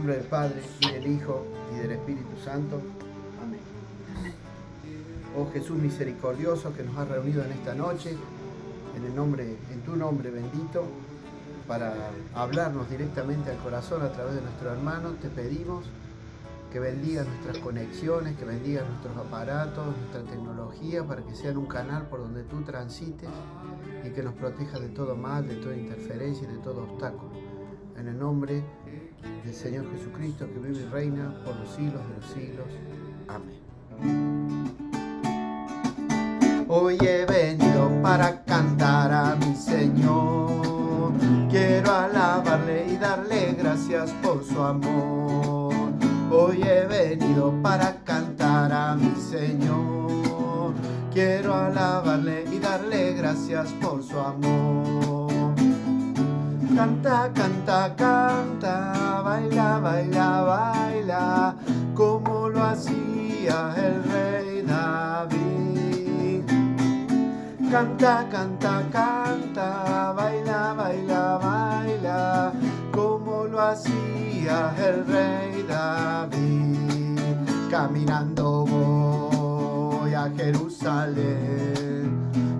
nombre del Padre, y del Hijo, y del Espíritu Santo. Amén. Oh Jesús misericordioso, que nos has reunido en esta noche, en tu nombre bendito, para hablarnos directamente al corazón a través de nuestro hermano, te pedimos que bendigas nuestras conexiones, que bendigas nuestros aparatos, nuestra tecnología, para que sean un canal por donde tú transites y que nos protejas de todo mal, de toda interferencia y de todo obstáculo. En el nombre del Señor Jesucristo, que vive y reina por los siglos de los siglos. Amén. Hoy he venido para cantar a mi Señor. Quiero alabarle y darle gracias por su amor. Hoy he venido para cantar a mi Señor. Quiero alabarle y darle gracias por su amor. Canta, canta, canta, baila, baila, baila, como lo hacía el rey David. Canta, canta, canta, baila, baila, baila, como lo hacía el rey David. Caminando voy a Jerusalén,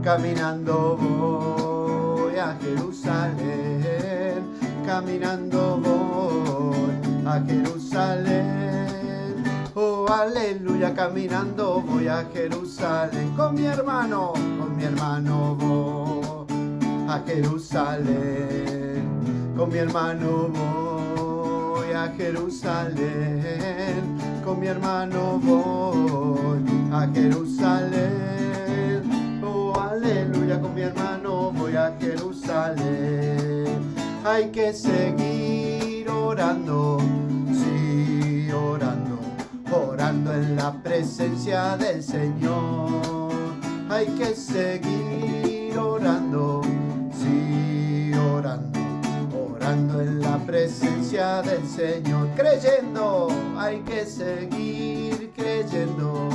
caminando voy a Jerusalén, caminando voy a Jerusalén. Oh, aleluya, caminando voy a Jerusalén. Con mi hermano voy a Jerusalén. Con mi hermano voy a Jerusalén. Con mi hermano voy a Jerusalén. Oh, aleluya, con mi hermano voy a Jerusalén. Hay que seguir orando, sí, orando, orando en la presencia del Señor. Hay que seguir orando, sí, orando, orando en la presencia del Señor. Creyendo, hay que seguir creyendo,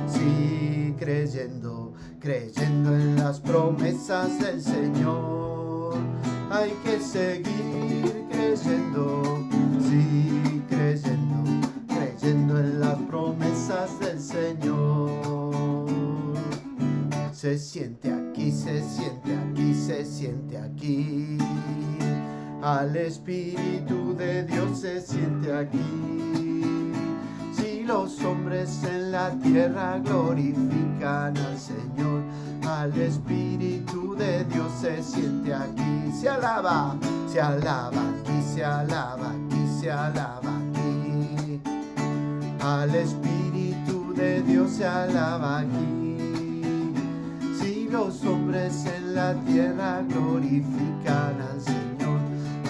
sí, creyendo, creyendo en las promesas del Señor. Hay que seguir creyendo, sí, creyendo, creyendo en las promesas del Señor. Se siente aquí, se siente aquí, se siente aquí. Al Espíritu de Dios se siente aquí. Si los hombres en la tierra glorifican al Señor, al Espíritu de Dios se siente aquí. Se alaba aquí, se alaba aquí, se alaba aquí. Al Espíritu de Dios se alaba aquí. Si los hombres en la tierra glorifican al Señor,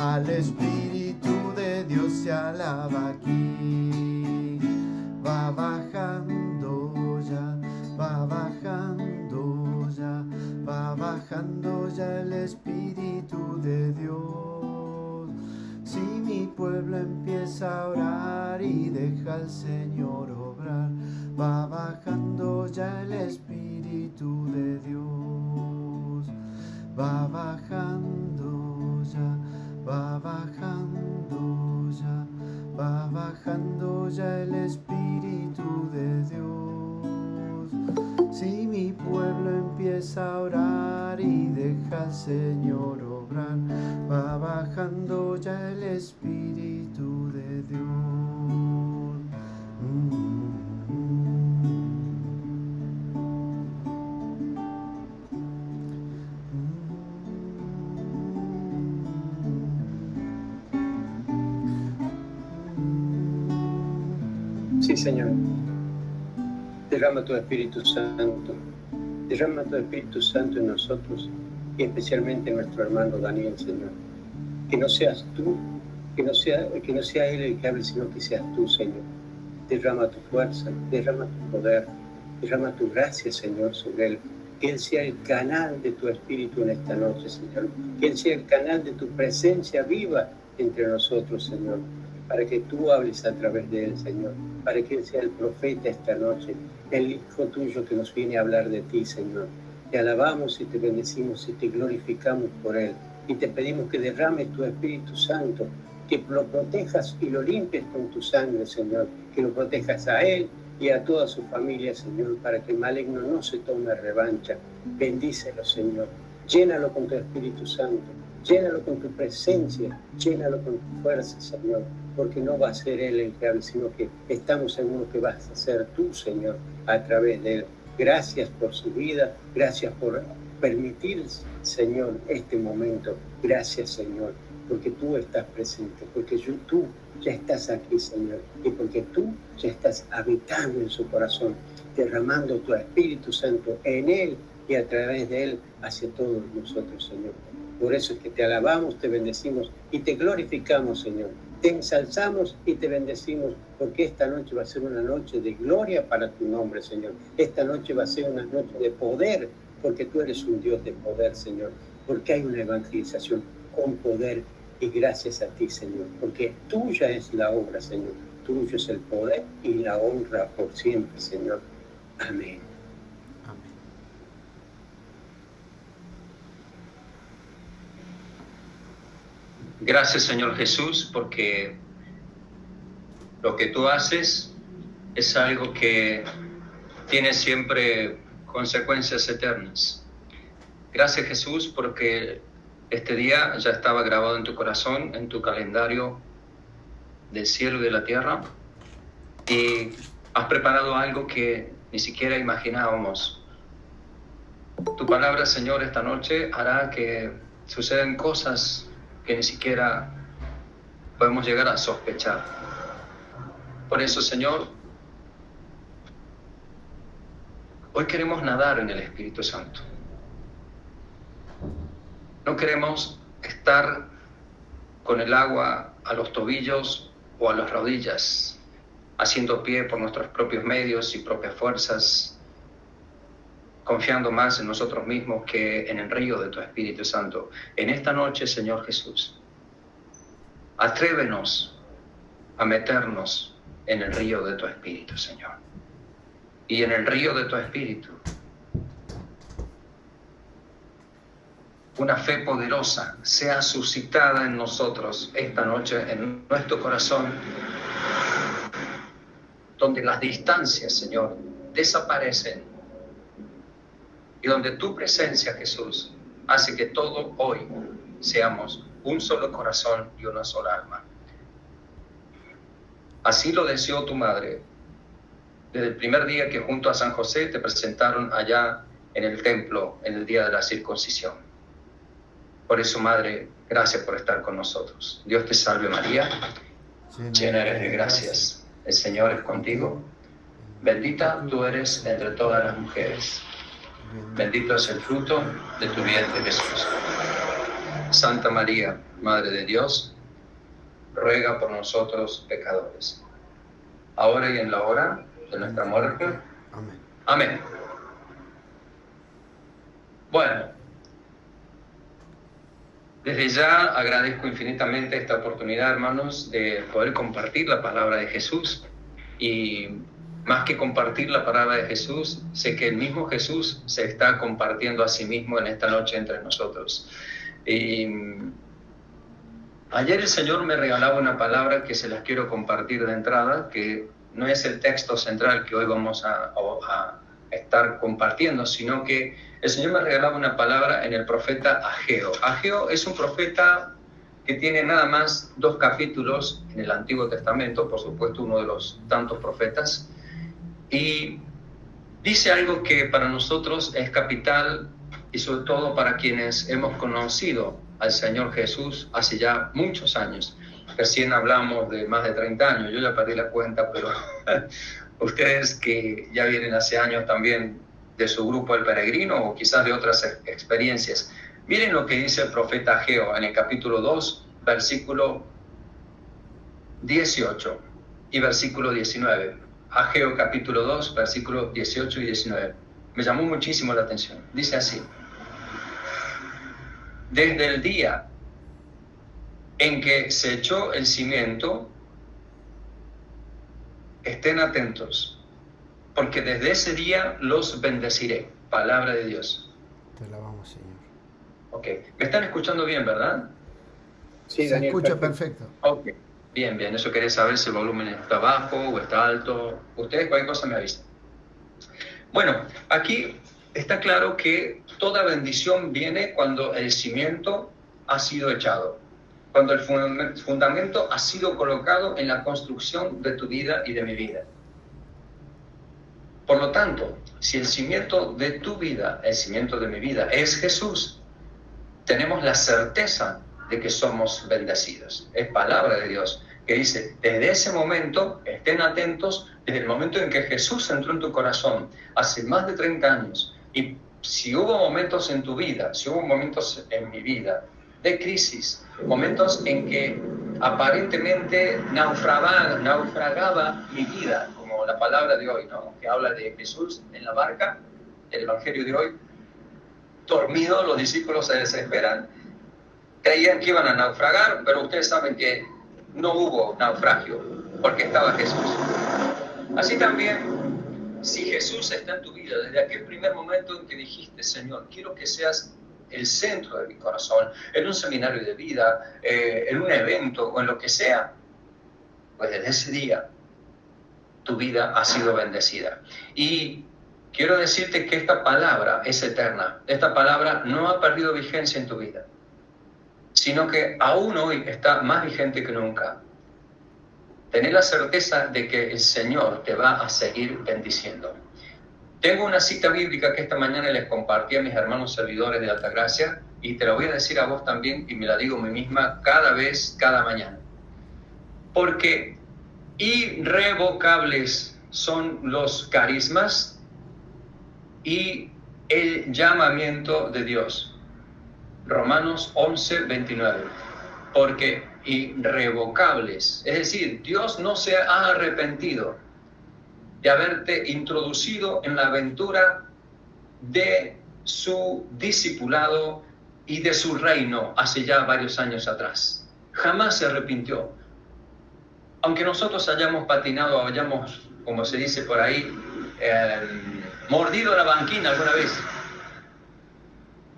al Espíritu de Dios se alaba aquí. Va bajando ya, va bajando ya, va bajando ya el Espíritu de Dios. Si mi pueblo empieza a orar y deja al Señor obrar, va bajando ya el Espíritu de Dios. Va bajando ya, va bajando ya, va bajando ya el Espíritu de Dios. Si mi pueblo empieza a orar y deja al Señor obrar, va bajando ya el Espíritu de Dios. Sí, Señor. Derrama tu Espíritu Santo. Derrama tu Espíritu Santo en nosotros y especialmente en nuestro hermano Daniel, Señor. Que no seas tú, que no sea él el que hable, sino que seas tú, Señor. Derrama tu fuerza, derrama tu poder, derrama tu gracia, Señor, sobre él. Que él sea el canal de tu Espíritu en esta noche, Señor. Que él sea el canal de tu presencia viva entre nosotros, Señor. Para que tú hables a través de él, Señor. Para que él sea el profeta esta noche, el Hijo tuyo que nos viene a hablar de ti, Señor. Te alabamos y te bendecimos y te glorificamos por él. Y te pedimos que derrames tu Espíritu Santo, que lo protejas y lo limpies con tu sangre, Señor, que lo protejas a él y a toda su familia, Señor, para que el maligno no se tome revancha. Bendícelo, Señor. Llénalo con tu Espíritu Santo. Llénalo con tu presencia. Llénalo con tu fuerza, Señor. Porque no va a ser él el que hable, sino que estamos seguros que vas a ser tú, Señor, a través de él. Gracias por su vida. Gracias por permitir, Señor, este momento. Gracias, Señor, porque tú estás presente. Porque tú ya estás aquí, Señor, y porque tú ya estás habitando en su corazón, derramando tu Espíritu Santo en él y a través de él hacia todos nosotros, Señor. Por eso es que te alabamos, te bendecimos y te glorificamos, Señor. Te ensalzamos y te bendecimos, porque esta noche va a ser una noche de gloria para tu nombre, Señor. Esta noche va a ser una noche de poder, porque tú eres un Dios de poder, Señor. Porque hay una evangelización con poder. Y gracias a ti, Señor, porque tuya es la obra, Señor. Tuyo es el poder y la honra por siempre, Señor. Amén. Amén. Gracias, Señor Jesús, porque lo que tú haces es algo que tiene siempre consecuencias eternas. Gracias, Jesús, porque este día ya estaba grabado en tu corazón, en tu calendario del cielo y de la tierra, y has preparado algo que ni siquiera imaginábamos. Tu palabra, Señor, esta noche hará que sucedan cosas que ni siquiera podemos llegar a sospechar. Por eso, Señor, hoy queremos nadar en el Espíritu Santo. No queremos estar con el agua a los tobillos o a las rodillas, haciendo pie por nuestros propios medios y propias fuerzas, confiando más en nosotros mismos que en el río de tu Espíritu Santo. En esta noche, Señor Jesús, atrévenos a meternos en el río de tu Espíritu, Señor. Y en el río de tu Espíritu, una fe poderosa sea suscitada en nosotros esta noche, en nuestro corazón, donde las distancias, Señor, desaparecen y donde tu presencia, Jesús, hace que todo hoy seamos un solo corazón y una sola alma. Así lo deseó tu madre desde el primer día que junto a San José te presentaron allá en el templo en el día de la circuncisión. Por eso, Madre, gracias por estar con nosotros. Dios te salve María, llena eres de gracias. El Señor es contigo. Bendita tú eres entre todas las mujeres. Bendito es el fruto de tu vientre, Jesús. Santa María, Madre de Dios, ruega por nosotros pecadores, ahora y en la hora de nuestra muerte. Amén. Amén. Bueno, desde ya agradezco infinitamente esta oportunidad, hermanos, de poder compartir la palabra de Jesús. Y más que compartir la palabra de Jesús, sé que el mismo Jesús se está compartiendo a sí mismo en esta noche entre nosotros. Y ayer el Señor me regalaba una palabra que se las quiero compartir de entrada, que no es el texto central que hoy vamos a estar compartiendo, sino que el Señor me regalaba una palabra en el profeta Ageo. Ageo es un profeta que tiene nada más 2 capítulos en el Antiguo Testamento, por supuesto uno de los tantos profetas, y dice algo que para nosotros es capital y sobre todo para quienes hemos conocido al Señor Jesús hace ya muchos años. Recién hablamos de más de 30 años, yo ya perdí la cuenta, pero ustedes que ya vienen hace años también de su grupo El Peregrino o quizás de otras experiencias, miren lo que dice el profeta Ageo en el capítulo 2, versículo 18 y versículo 19. Ageo capítulo 2, versículo 18 y 19. Me llamó muchísimo la atención. Dice así: desde el día en que se echó el cimiento, estén atentos, porque desde ese día los bendeciré. Palabra de Dios. Te alabamos, Señor. Ok, me están escuchando bien, ¿verdad? Sí, Se Daniel, escucha perfecto. Ok, bien, bien. Eso quería saber si el volumen está bajo o está alto. Ustedes cualquier cosa me avisan. Bueno, aquí está claro que toda bendición viene cuando el cimiento ha sido echado, cuando el fundamento ha sido colocado en la construcción de tu vida y de mi vida. Por lo tanto, si el cimiento de tu vida, el cimiento de mi vida es Jesús, tenemos la certeza de que somos bendecidos. Es palabra de Dios que dice, desde ese momento, estén atentos, desde el momento en que Jesús entró en tu corazón, hace más de 30 años, y si hubo momentos en tu vida, si hubo momentos en mi vida de crisis, momentos en que aparentemente naufragaba mi vida, como la palabra de hoy, ¿no? Que habla de Jesús en la barca, el Evangelio de hoy, dormido, los discípulos se desesperan, creían que iban a naufragar, pero ustedes saben que no hubo naufragio, porque estaba Jesús. Así también, si Jesús está en tu vida, desde aquel primer momento en que dijiste, Señor, quiero que seas el centro de mi corazón, en un seminario de vida, en un evento o en lo que sea, pues desde ese día tu vida ha sido bendecida. Y quiero decirte que esta palabra es eterna. Esta palabra no ha perdido vigencia en tu vida, sino que aún hoy está más vigente que nunca. Tener la certeza de que el Señor te va a seguir bendiciendo. Tengo una cita bíblica que esta mañana les compartí a mis hermanos servidores de Altagracia y te la voy a decir a vos también y me la digo a mí misma cada vez, cada mañana. Porque irrevocables son los carismas y el llamamiento de Dios. Romanos 11, 29. Porque irrevocables, es decir, Dios no se ha arrepentido de haberte introducido en la aventura de su discipulado y de su reino hace ya varios años atrás. Jamás se arrepintió. Aunque nosotros hayamos patinado, hayamos, como se dice por ahí, mordido la banquina alguna vez.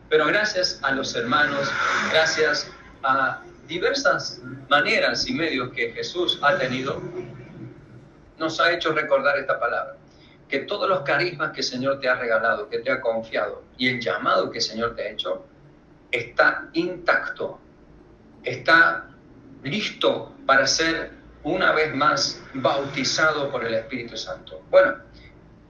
Pero gracias a los hermanos, gracias a diversas maneras y medios que Jesús ha tenido, nos ha hecho recordar esta palabra, que todos los carismas que el Señor te ha regalado, que te ha confiado, y el llamado que el Señor te ha hecho, está intacto, está listo para ser una vez más bautizado por el Espíritu Santo. Bueno,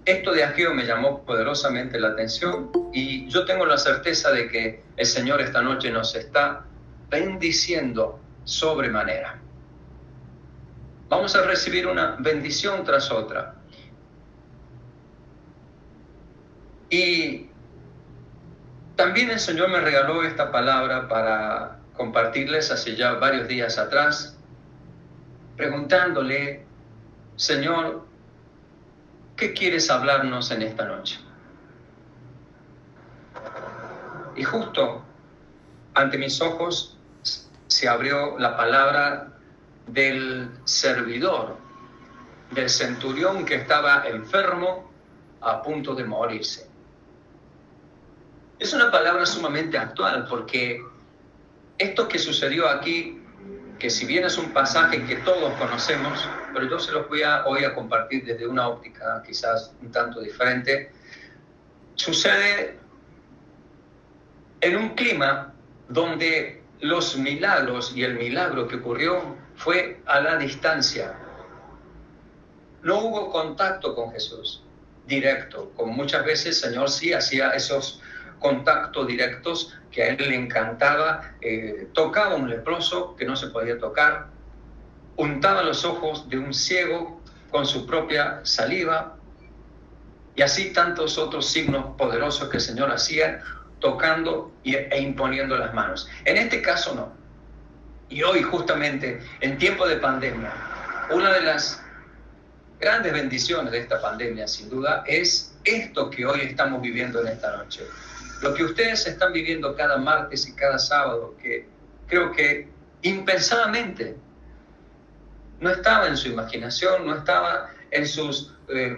esto de Ageo me llamó poderosamente la atención y yo tengo la certeza de que el Señor esta noche nos está bendiciendo sobremanera. Vamos a recibir una bendición tras otra. Y también el Señor me regaló esta palabra para compartirles hace ya varios días atrás, preguntándole, Señor, ¿qué quieres hablarnos en esta noche? Y justo ante mis ojos se abrió la palabra del servidor, del centurión que estaba enfermo a punto de morirse. Es una palabra sumamente actual porque esto que sucedió aquí, que si bien es un pasaje que todos conocemos, pero yo se los voy hoy a compartir desde una óptica quizás un tanto diferente, sucede en un clima donde los milagros y el milagro que ocurrió fue a la distancia. No hubo contacto con Jesús directo, como muchas veces el Señor sí hacía esos contactos directos que a él le encantaba. Tocaba a un leproso que no se podía tocar, untaba los ojos de un ciego con su propia saliva, y así tantos otros signos poderosos que el Señor hacía, tocando e imponiendo las manos. En este caso no. Y hoy justamente, en tiempo de pandemia, una de las grandes bendiciones de esta pandemia, sin duda, es esto que hoy estamos viviendo en esta noche. Lo que ustedes están viviendo cada martes y cada sábado, que creo que impensadamente no estaba en su imaginación, no estaba en sus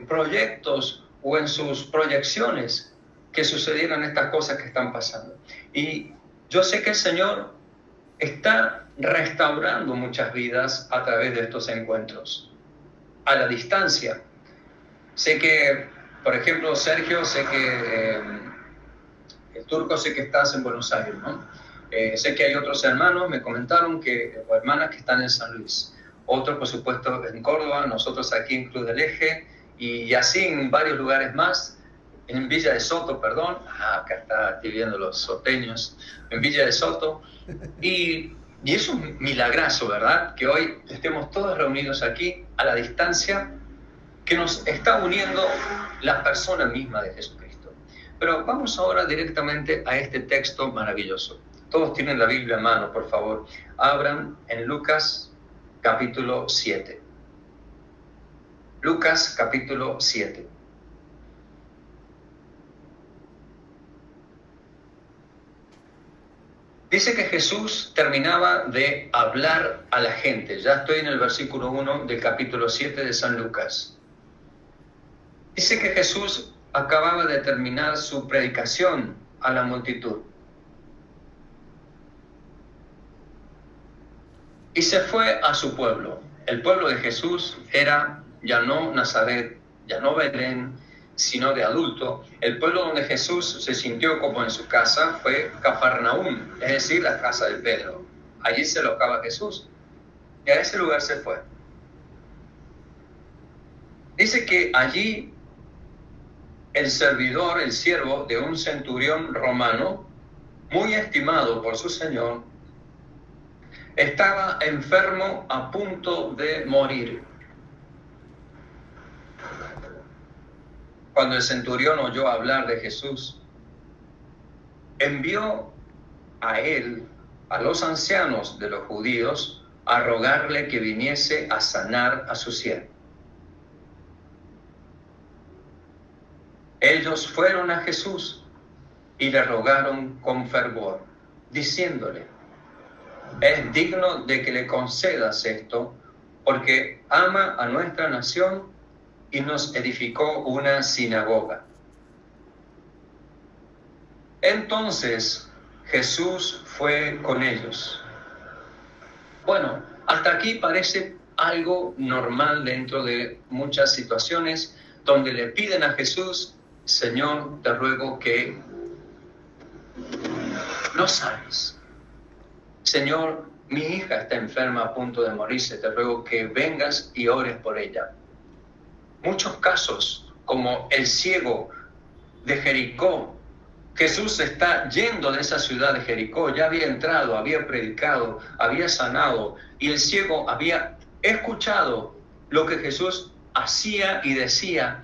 proyectos o en sus proyecciones que sucedieran estas cosas que están pasando. Y yo sé que el Señor está restaurando muchas vidas a través de estos encuentros. A la distancia. Sé que, por ejemplo, Sergio, sé que el Turco, sé que estás en Buenos Aires, ¿no? Sé que hay otros hermanos, me comentaron o hermanas que están en San Luis. Otros, por supuesto, en Córdoba, nosotros aquí en Cruz del Eje, y así en varios lugares más, en Villa de Soto, perdón. Acá está viviendo los soteños, en Villa de Soto. Y es un milagrazo, ¿verdad? Que hoy estemos todos reunidos aquí a la distancia, que nos está uniendo la persona misma de Jesucristo. Pero vamos ahora directamente a este texto maravilloso. Todos tienen la Biblia en mano, por favor. Abran en Lucas capítulo 7. Lucas capítulo 7. Dice que Jesús terminaba de hablar a la gente. Ya estoy en el versículo 1 del capítulo 7 de San Lucas. Dice que Jesús acababa de terminar su predicación a la multitud. Y se fue a su pueblo. El pueblo de Jesús era ya no Nazaret, ya no Belén, sino de adulto. El pueblo donde Jesús se sintió como en su casa fue Cafarnaúm, es decir, la casa de Pedro. Allí se alojaba Jesús. Y a ese lugar se fue. Dice que allí el servidor, el siervo de un centurión romano, muy estimado por su señor, estaba enfermo a punto de morir. Cuando el centurión oyó hablar de Jesús, envió a él, a los ancianos de los judíos, a rogarle que viniese a sanar a su siervo. Ellos fueron a Jesús y le rogaron con fervor, diciéndole: es digno de que le concedas esto, porque ama a nuestra nación y nos edificó una sinagoga. Entonces Jesús fue con ellos. Bueno, hasta aquí parece algo normal dentro de muchas situaciones donde le piden a Jesús: Señor, te ruego que no sanes. Señor, mi hija está enferma a punto de morirse, te ruego que vengas y ores por ella. Muchos casos, como el ciego de Jericó. Jesús está yendo de esa ciudad de Jericó, ya había entrado, había predicado, había sanado, y el ciego había escuchado lo que Jesús hacía y decía,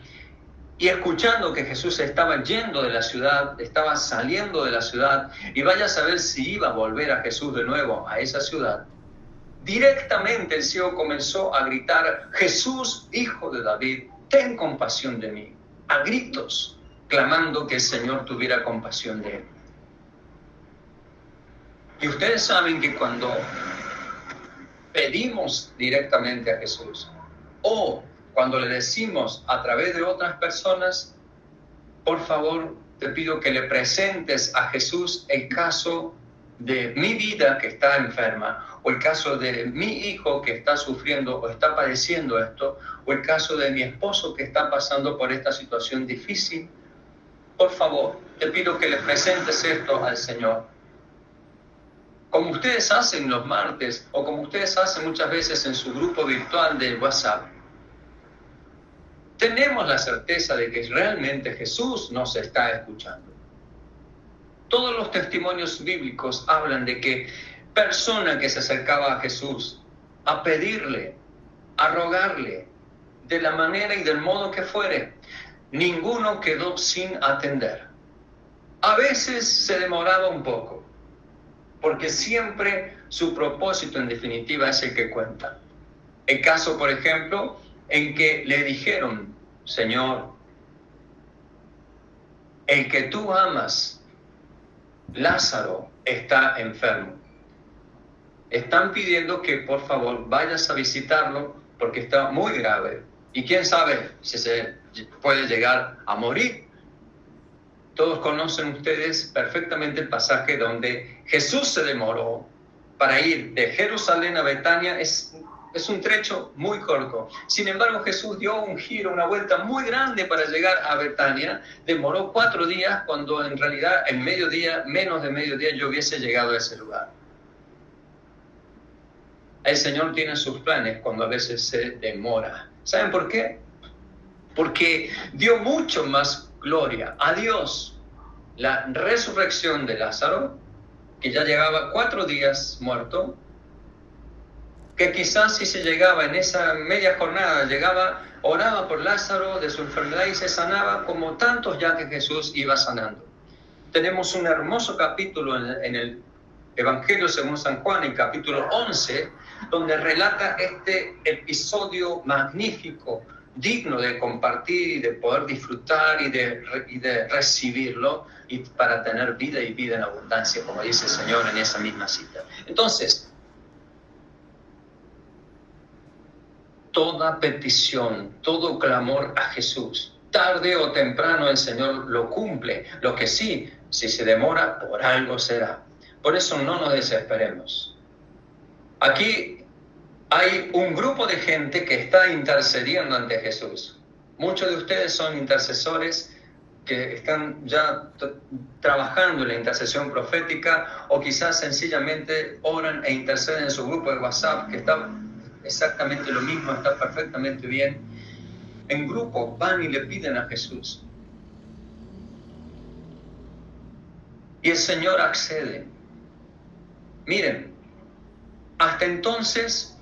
y escuchando que Jesús estaba yendo de la ciudad, estaba saliendo de la ciudad, y vaya a saber si iba a volver a Jesús de nuevo a esa ciudad. Directamente el ciego comenzó a gritar: Jesús, hijo de David, ten compasión de mí, a gritos, clamando que el Señor tuviera compasión de él. Y ustedes saben que cuando pedimos directamente a Jesús, o cuando le decimos a través de otras personas, por favor, te pido que le presentes a Jesús el caso de mi vida que está enferma, o el caso de mi hijo que está sufriendo o está padeciendo esto, o el caso de mi esposo que está pasando por esta situación difícil. Por favor, te pido que le presentes esto al Señor. Como ustedes hacen los martes, o como ustedes hacen muchas veces en su grupo virtual de WhatsApp. Tenemos la certeza de que realmente Jesús nos está escuchando. Todos los testimonios bíblicos hablan de que persona que se acercaba a Jesús a pedirle, a rogarle, de la manera y del modo que fuere, ninguno quedó sin atender. A veces se demoraba un poco, porque siempre su propósito en definitiva es el que cuenta. El caso, por ejemplo, en que le dijeron: Señor, el que tú amas, Lázaro, está enfermo. Están pidiendo que por favor vayas a visitarlo porque está muy grave. Y quién sabe si se puede llegar a morir. Todos conocen ustedes perfectamente el pasaje donde Jesús se demoró para ir de Jerusalén a Betania es un trecho muy corto. Sin embargo, Jesús dio un giro, una vuelta muy grande para llegar a Betania. Demoró 4 días cuando en realidad en mediodía, menos de mediodía, yo hubiese llegado a ese lugar. El Señor tiene sus planes cuando a veces se demora. ¿Saben por qué? Porque dio mucho más gloria a Dios la resurrección de Lázaro, que ya llevaba 4 días muerto, que quizás si se llegaba en esa media jornada, oraba por Lázaro de su enfermedad y se sanaba, como tantos ya que Jesús iba sanando. Tenemos un hermoso capítulo en el Evangelio según San Juan, en capítulo 11, donde relata este episodio magnífico, digno de compartir y de poder disfrutar y de recibirlo, y para tener vida y vida en abundancia, como dice el Señor en esa misma cita. Entonces, toda petición, todo clamor a Jesús, tarde o temprano el Señor lo cumple. Lo que sí, si se demora, por algo será. Por eso no nos desesperemos. Aquí hay un grupo de gente que está intercediendo ante Jesús. Muchos de ustedes son intercesores que están ya trabajando en la intercesión profética, o quizás sencillamente oran e interceden en su grupo de WhatsApp, que está exactamente lo mismo, está perfectamente bien. En grupo van y le piden a Jesús. Y el Señor accede. Miren, hasta entonces,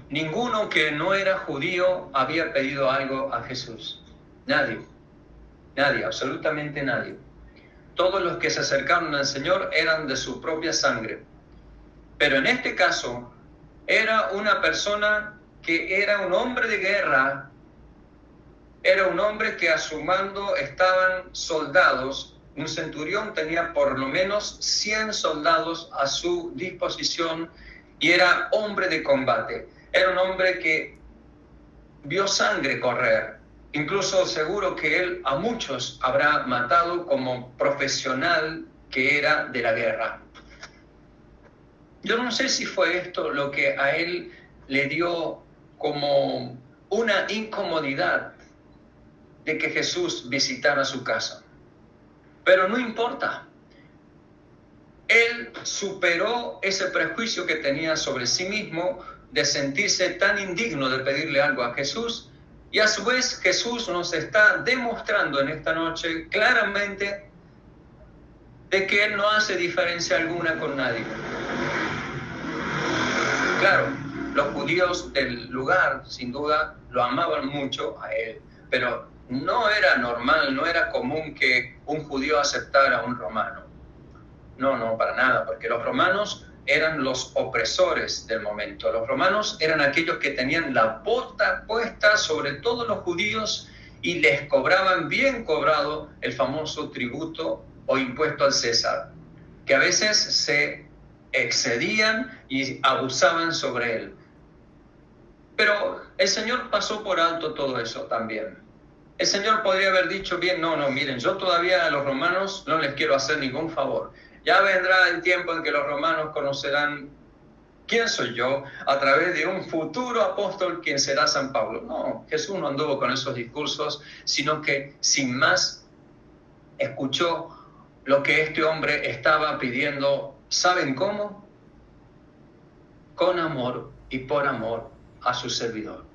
ninguno que no era judío había pedido algo a Jesús. Nadie, absolutamente nadie. Todos los que se acercaron al Señor eran de su propia sangre. Pero en este caso, era una persona que era un hombre de guerra, era un hombre que a su mando estaban soldados. Un centurión tenía por lo menos 100 soldados a su disposición y era hombre de combate. Era un hombre que vio sangre correr. Incluso seguro que él a muchos habrá matado como profesional que era de la guerra. Yo no sé si fue esto lo que a él le dio como una incomodidad de que Jesús visitara su casa. Pero no importa. Él superó ese prejuicio que tenía sobre sí mismo de sentirse tan indigno de pedirle algo a Jesús. Y a su vez Jesús nos está demostrando en esta noche claramente de que Él no hace diferencia alguna con nadie. Claro, los judíos del lugar, sin duda, lo amaban mucho a Él, pero no era normal, no era común que un judío aceptara a un romano. No, para nada, porque los romanos eran los opresores del momento. Los romanos eran aquellos que tenían la bota puesta sobre todos los judíos y les cobraban bien cobrado el famoso tributo o impuesto al César, que a veces se excedían y abusaban sobre él. Pero el Señor pasó por alto todo eso también. El Señor podría haber dicho bien, no, miren, yo todavía a los romanos no les quiero hacer ningún favor. Ya vendrá el tiempo en que los romanos conocerán quién soy yo a través de un futuro apóstol quien será San Pablo. No, Jesús no anduvo con esos discursos, sino que sin más escuchó lo que este hombre estaba pidiendo. ¿Saben cómo? Con amor y por amor a su servidor.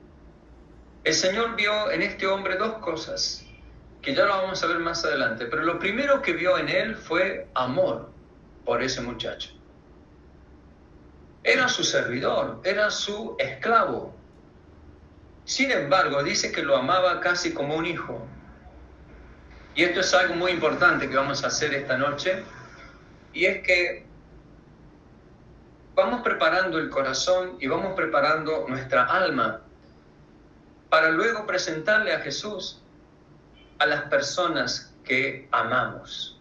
El Señor vio en este hombre 2 cosas, que ya lo vamos a ver más adelante, pero lo primero que vio en él fue amor por ese muchacho. Era su servidor, era su esclavo. Sin embargo, dice que lo amaba casi como un hijo. Y esto es algo muy importante que vamos a hacer esta noche, y es que vamos preparando el corazón y vamos preparando nuestra alma para luego presentarle a Jesús a las personas que amamos.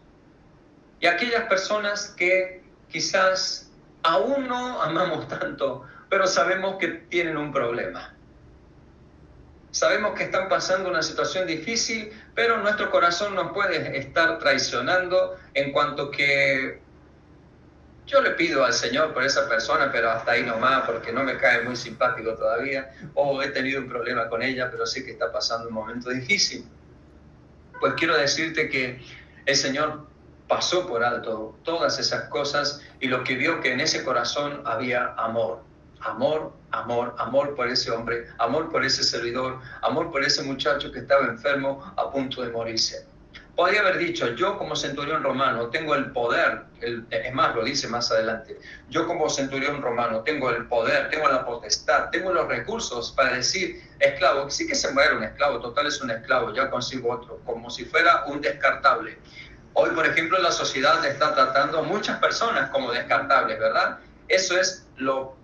Y aquellas personas que quizás aún no amamos tanto, pero sabemos que tienen un problema. Sabemos que están pasando una situación difícil, pero nuestro corazón nos puede estar traicionando en cuanto que yo le pido al Señor por esa persona, pero hasta ahí nomás, porque no me cae muy simpático todavía, o he tenido un problema con ella, pero sé que está pasando un momento difícil. Pues quiero decirte que el Señor pasó por alto todas esas cosas y lo que vio que en ese corazón había amor. Amor, amor, amor por ese hombre, amor por ese servidor, amor por ese muchacho que estaba enfermo a punto de morirse. Podría haber dicho, yo como centurión romano tengo el poder, es más, lo dice más adelante, yo como centurión romano tengo el poder, tengo la potestad, tengo los recursos para decir, esclavo, sí que se muere un esclavo, total es un esclavo, ya consigo otro, como si fuera un descartable. Hoy, por ejemplo, la sociedad está tratando a muchas personas como descartables, ¿verdad? Eso es lo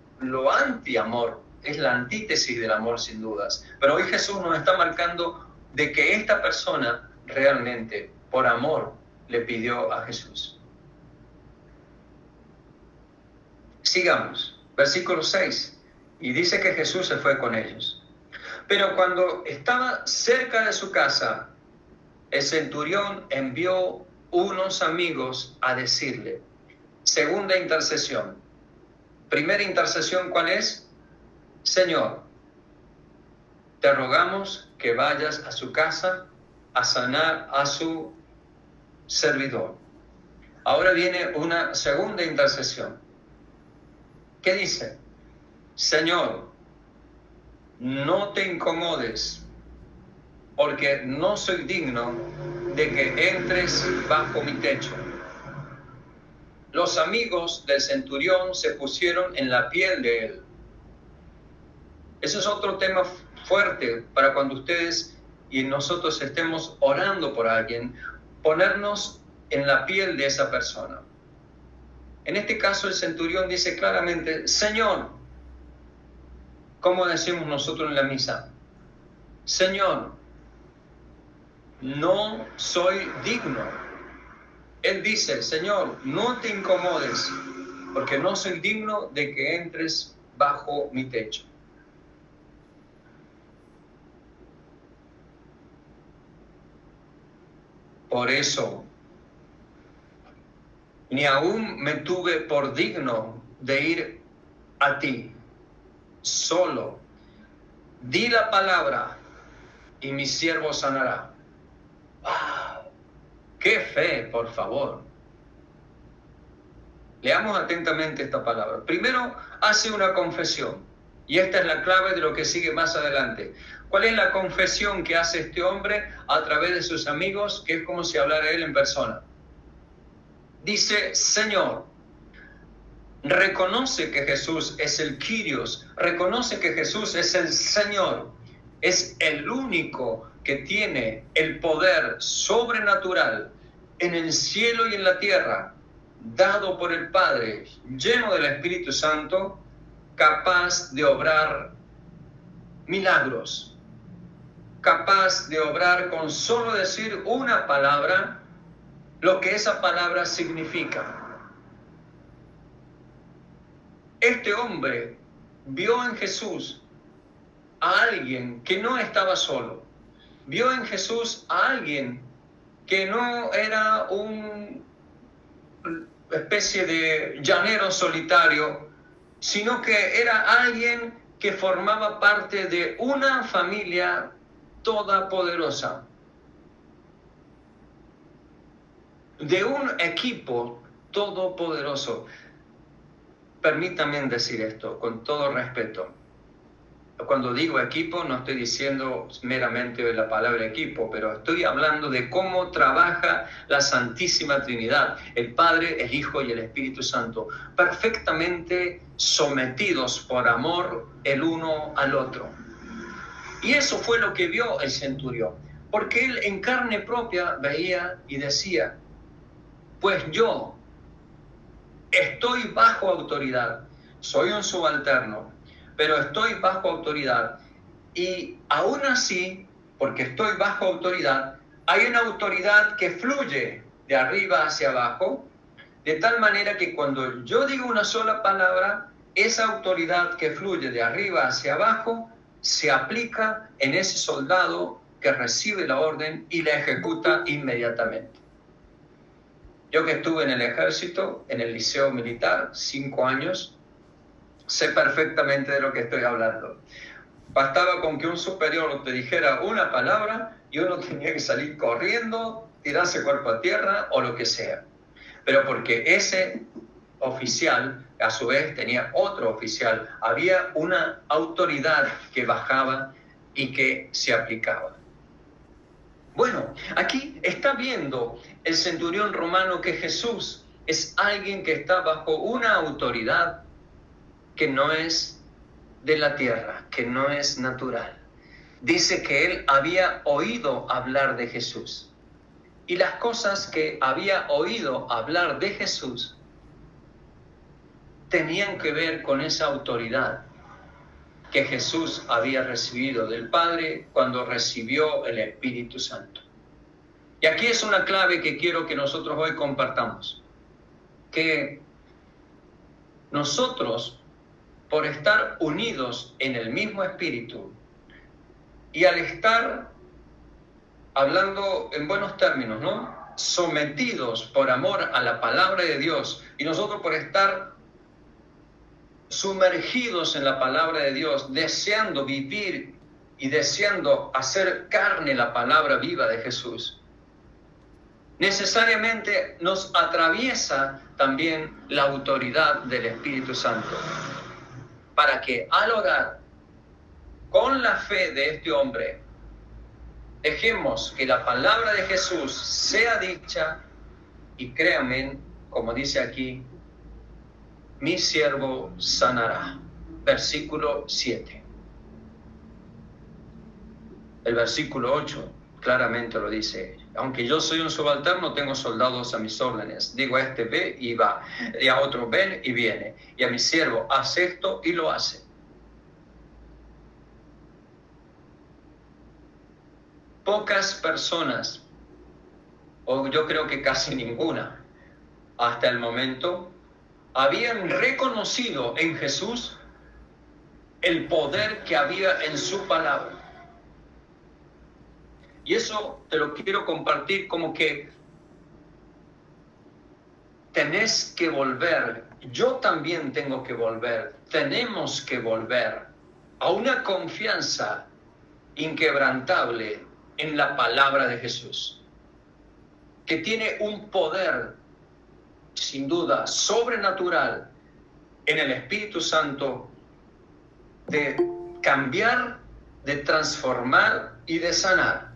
anti-amor, es la antítesis del amor sin dudas. Pero hoy Jesús nos está marcando de que esta persona realmente, por amor, le pidió a Jesús. Sigamos, versículo 6, y dice que Jesús se fue con ellos. Pero cuando estaba cerca de su casa, el centurión envió unos amigos a decirle, segunda intercesión. Primera intercesión, ¿cuál es? Señor, te rogamos que vayas a su casa a sanar a su servidor. Ahora viene una segunda intercesión. ¿Qué dice? Señor, no te incomodes, porque no soy digno de que entres bajo mi techo. Los amigos del centurión se pusieron en la piel de él. Ese es otro tema fuerte para cuando ustedes y nosotros estemos orando por alguien, ponernos en la piel de esa persona. En este caso el centurión dice claramente, Señor, ¿cómo decimos nosotros en la misa? Señor, no soy digno. Él dice, Señor, no te incomodes, porque no soy digno de que entres bajo mi techo. Por eso, ni aún me tuve por digno de ir a ti. Solo di la palabra y mi siervo sanará. ¡Wow! ¡Qué fe, por favor! Leamos atentamente esta palabra. Primero, hace una confesión. Y esta es la clave de lo que sigue más adelante. ¿Cuál es la confesión que hace este hombre a través de sus amigos? Que es como si hablara él en persona. Dice, Señor, reconoce que Jesús es el Kyrios, reconoce que Jesús es el Señor, es el único que tiene el poder sobrenatural en el cielo y en la tierra, dado por el Padre, lleno del Espíritu Santo, capaz de obrar milagros, capaz de obrar con solo decir una palabra, lo que esa palabra significa. Este hombre vio en Jesús a alguien que no estaba solo, vio en Jesús a alguien que no era una especie de llanero solitario, sino que era alguien que formaba parte de una familia todopoderosa, de un equipo todopoderoso. Permítanme decir esto con todo respeto. Cuando digo equipo, no estoy diciendo meramente la palabra equipo, pero estoy hablando de cómo trabaja la Santísima Trinidad, el Padre, el Hijo y el Espíritu Santo, perfectamente sometidos por amor el uno al otro. Y eso fue lo que vio el centurión, porque él en carne propia veía y decía, pues yo estoy bajo autoridad, soy un subalterno, pero estoy bajo autoridad. Y aún así, porque estoy bajo autoridad, hay una autoridad que fluye de arriba hacia abajo, de tal manera que cuando yo digo una sola palabra, esa autoridad que fluye de arriba hacia abajo se aplica en ese soldado que recibe la orden y la ejecuta inmediatamente. Yo que estuve en el ejército, en el liceo militar, 5 años, sé perfectamente de lo que estoy hablando. Bastaba con que un superior te dijera una palabra y uno tenía que salir corriendo, tirarse cuerpo a tierra o lo que sea. Pero porque ese oficial, a su vez, tenía otro oficial, había una autoridad que bajaba y que se aplicaba. Bueno, aquí está viendo el centurión romano que Jesús es alguien que está bajo una autoridad que no es de la tierra, que no es natural. Dice que él había oído hablar de Jesús. Y las cosas que había oído hablar de Jesús tenían que ver con esa autoridad que Jesús había recibido del Padre cuando recibió el Espíritu Santo. Y aquí es una clave que quiero que nosotros hoy compartamos. Que nosotros, por estar unidos en el mismo Espíritu, y al estar, hablando en buenos términos, ¿no?, sometidos por amor a la palabra de Dios, y nosotros por estar sumergidos en la palabra de Dios, deseando vivir y deseando hacer carne la palabra viva de Jesús, necesariamente nos atraviesa también la autoridad del Espíritu Santo, para que al orar con la fe de este hombre, dejemos que la palabra de Jesús sea dicha y créanme, como dice aquí, mi siervo sanará. Versículo 7. El versículo 8 claramente lo dice. Aunque yo soy un subalterno, tengo soldados a mis órdenes. Digo a este ve y va, y a otro ven y viene. Y a mi siervo hace esto y lo hace. Pocas personas, o yo creo que casi ninguna, hasta el momento, habían reconocido en Jesús el poder que había en su palabra. Y eso te lo quiero compartir como que tenés que volver, yo también tengo que volver, tenemos que volver a una confianza inquebrantable en la palabra de Jesús, que tiene un poder, sin duda, sobrenatural en el Espíritu Santo de cambiar, de transformar y de sanar.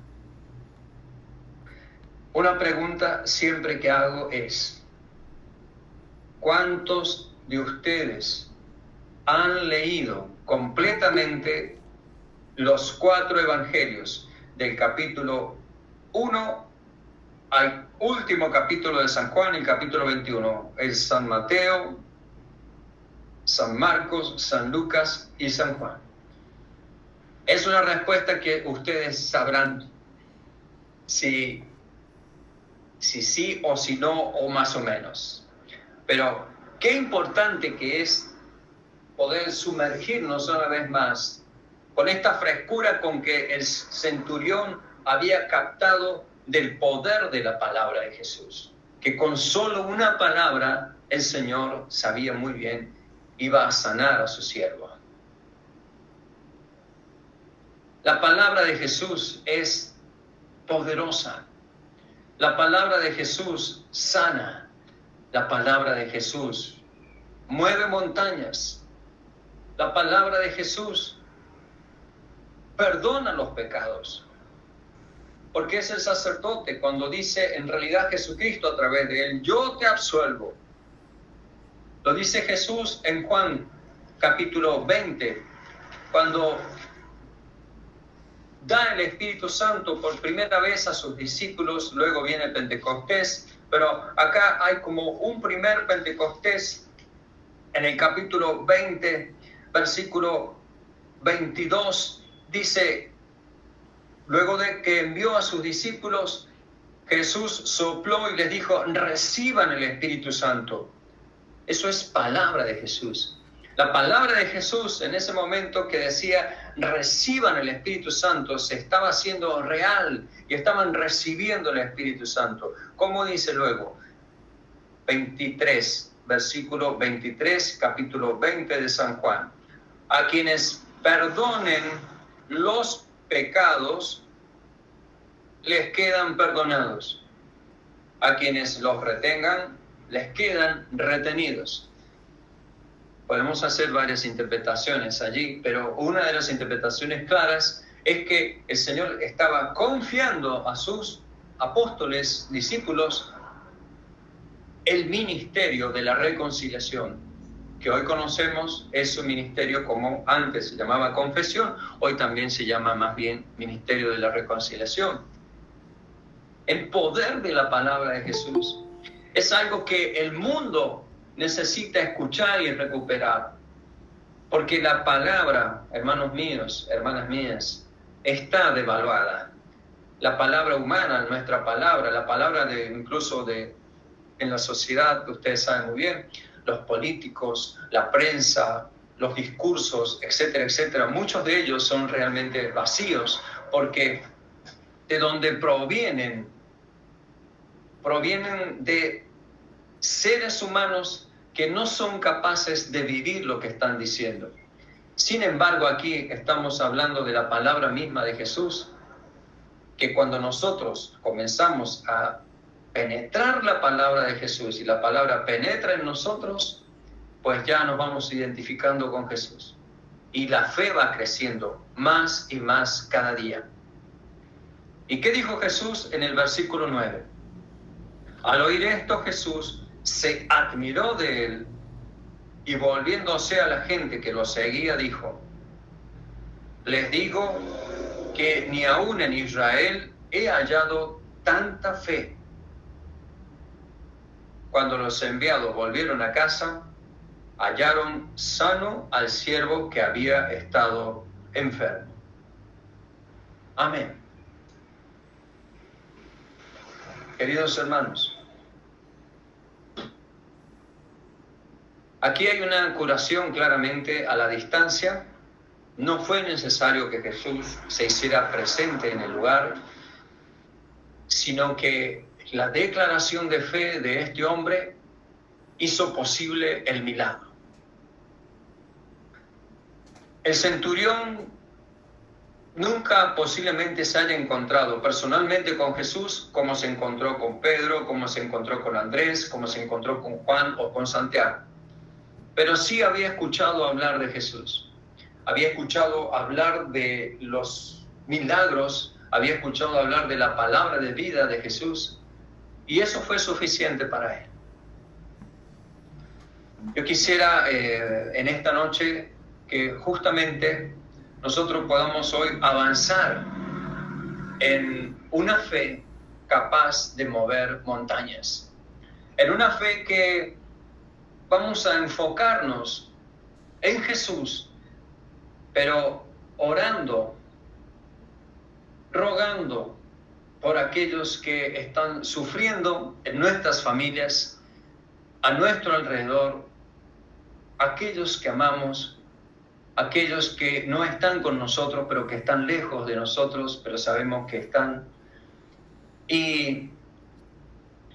Una pregunta siempre que hago es, ¿cuántos de ustedes han leído completamente los 4 evangelios del capítulo 1 al último capítulo de San Juan, el capítulo 21, el San Mateo, San Marcos, San Lucas y San Juan? Es una respuesta que ustedes sabrán si sí o si no, o más o menos. Pero qué importante que es poder sumergirnos una vez más con esta frescura con que el centurión había captado del poder de la palabra de Jesús, que con solo una palabra el Señor sabía muy bien iba a sanar a su siervo. La palabra de Jesús es poderosa. La palabra de Jesús sana. La palabra de Jesús mueve montañas. La palabra de Jesús perdona los pecados. Porque es el sacerdote cuando dice en realidad Jesucristo a través de él, yo te absuelvo. Lo dice Jesús en Juan capítulo 20, cuando da el Espíritu Santo por primera vez a sus discípulos, luego viene el Pentecostés, pero acá hay como un primer Pentecostés en el capítulo 20, versículo 22, dice, luego de que envió a sus discípulos, Jesús sopló y les dijo, reciban el Espíritu Santo. Eso es palabra de Jesús. La palabra de Jesús en ese momento que decía, reciban el Espíritu Santo, se estaba haciendo real y estaban recibiendo el Espíritu Santo. ¿Cómo dice luego? 23, versículo 23, capítulo 20 de San Juan. A quienes perdonen los pecados, les quedan perdonados. A quienes los retengan, les quedan retenidos. Podemos hacer varias interpretaciones allí, pero una de las interpretaciones claras es que el Señor estaba confiando a sus apóstoles, discípulos, el ministerio de la reconciliación, que hoy conocemos es un ministerio como antes se llamaba confesión, hoy también se llama más bien ministerio de la reconciliación. El poder de la palabra de Jesús es algo que el mundo necesita escuchar y recuperar, porque la palabra, hermanos míos, hermanas mías, está devaluada. La palabra humana, nuestra palabra, la palabra incluso en la sociedad, que ustedes saben muy bien, los políticos, la prensa, los discursos, etcétera, etcétera, muchos de ellos son realmente vacíos, porque de donde provienen de seres humanos que no son capaces de vivir lo que están diciendo. Sin embargo, aquí estamos hablando de la palabra misma de Jesús, que cuando nosotros comenzamos a penetrar la palabra de Jesús y la palabra penetra en nosotros, pues ya nos vamos identificando con Jesús. Y la fe va creciendo más y más cada día. ¿Y qué dijo Jesús en el versículo 9? Al oír esto, Jesús se admiró de él y volviéndose a la gente que lo seguía, dijo: les digo que ni aún en Israel he hallado tanta fe. Cuando los enviados volvieron a casa, hallaron sano al siervo que había estado enfermo. Amén. Queridos hermanos, aquí hay una curación claramente a la distancia. No fue necesario que Jesús se hiciera presente en el lugar, sino que la declaración de fe de este hombre hizo posible el milagro. El centurión nunca posiblemente se haya encontrado personalmente con Jesús como se encontró con Pedro, como se encontró con Andrés, como se encontró con Juan o con Santiago. Pero sí había escuchado hablar de Jesús. Había escuchado hablar de los milagros, había escuchado hablar de la palabra de vida de Jesús, y eso fue suficiente para él. Yo quisiera en esta noche que justamente nosotros podamos hoy avanzar en una fe capaz de mover montañas, en una fe que vamos a enfocarnos en Jesús, pero orando, rogando por aquellos que están sufriendo en nuestras familias, a nuestro alrededor, aquellos que amamos, aquellos que no están con nosotros, pero que están lejos de nosotros, pero sabemos que están. Y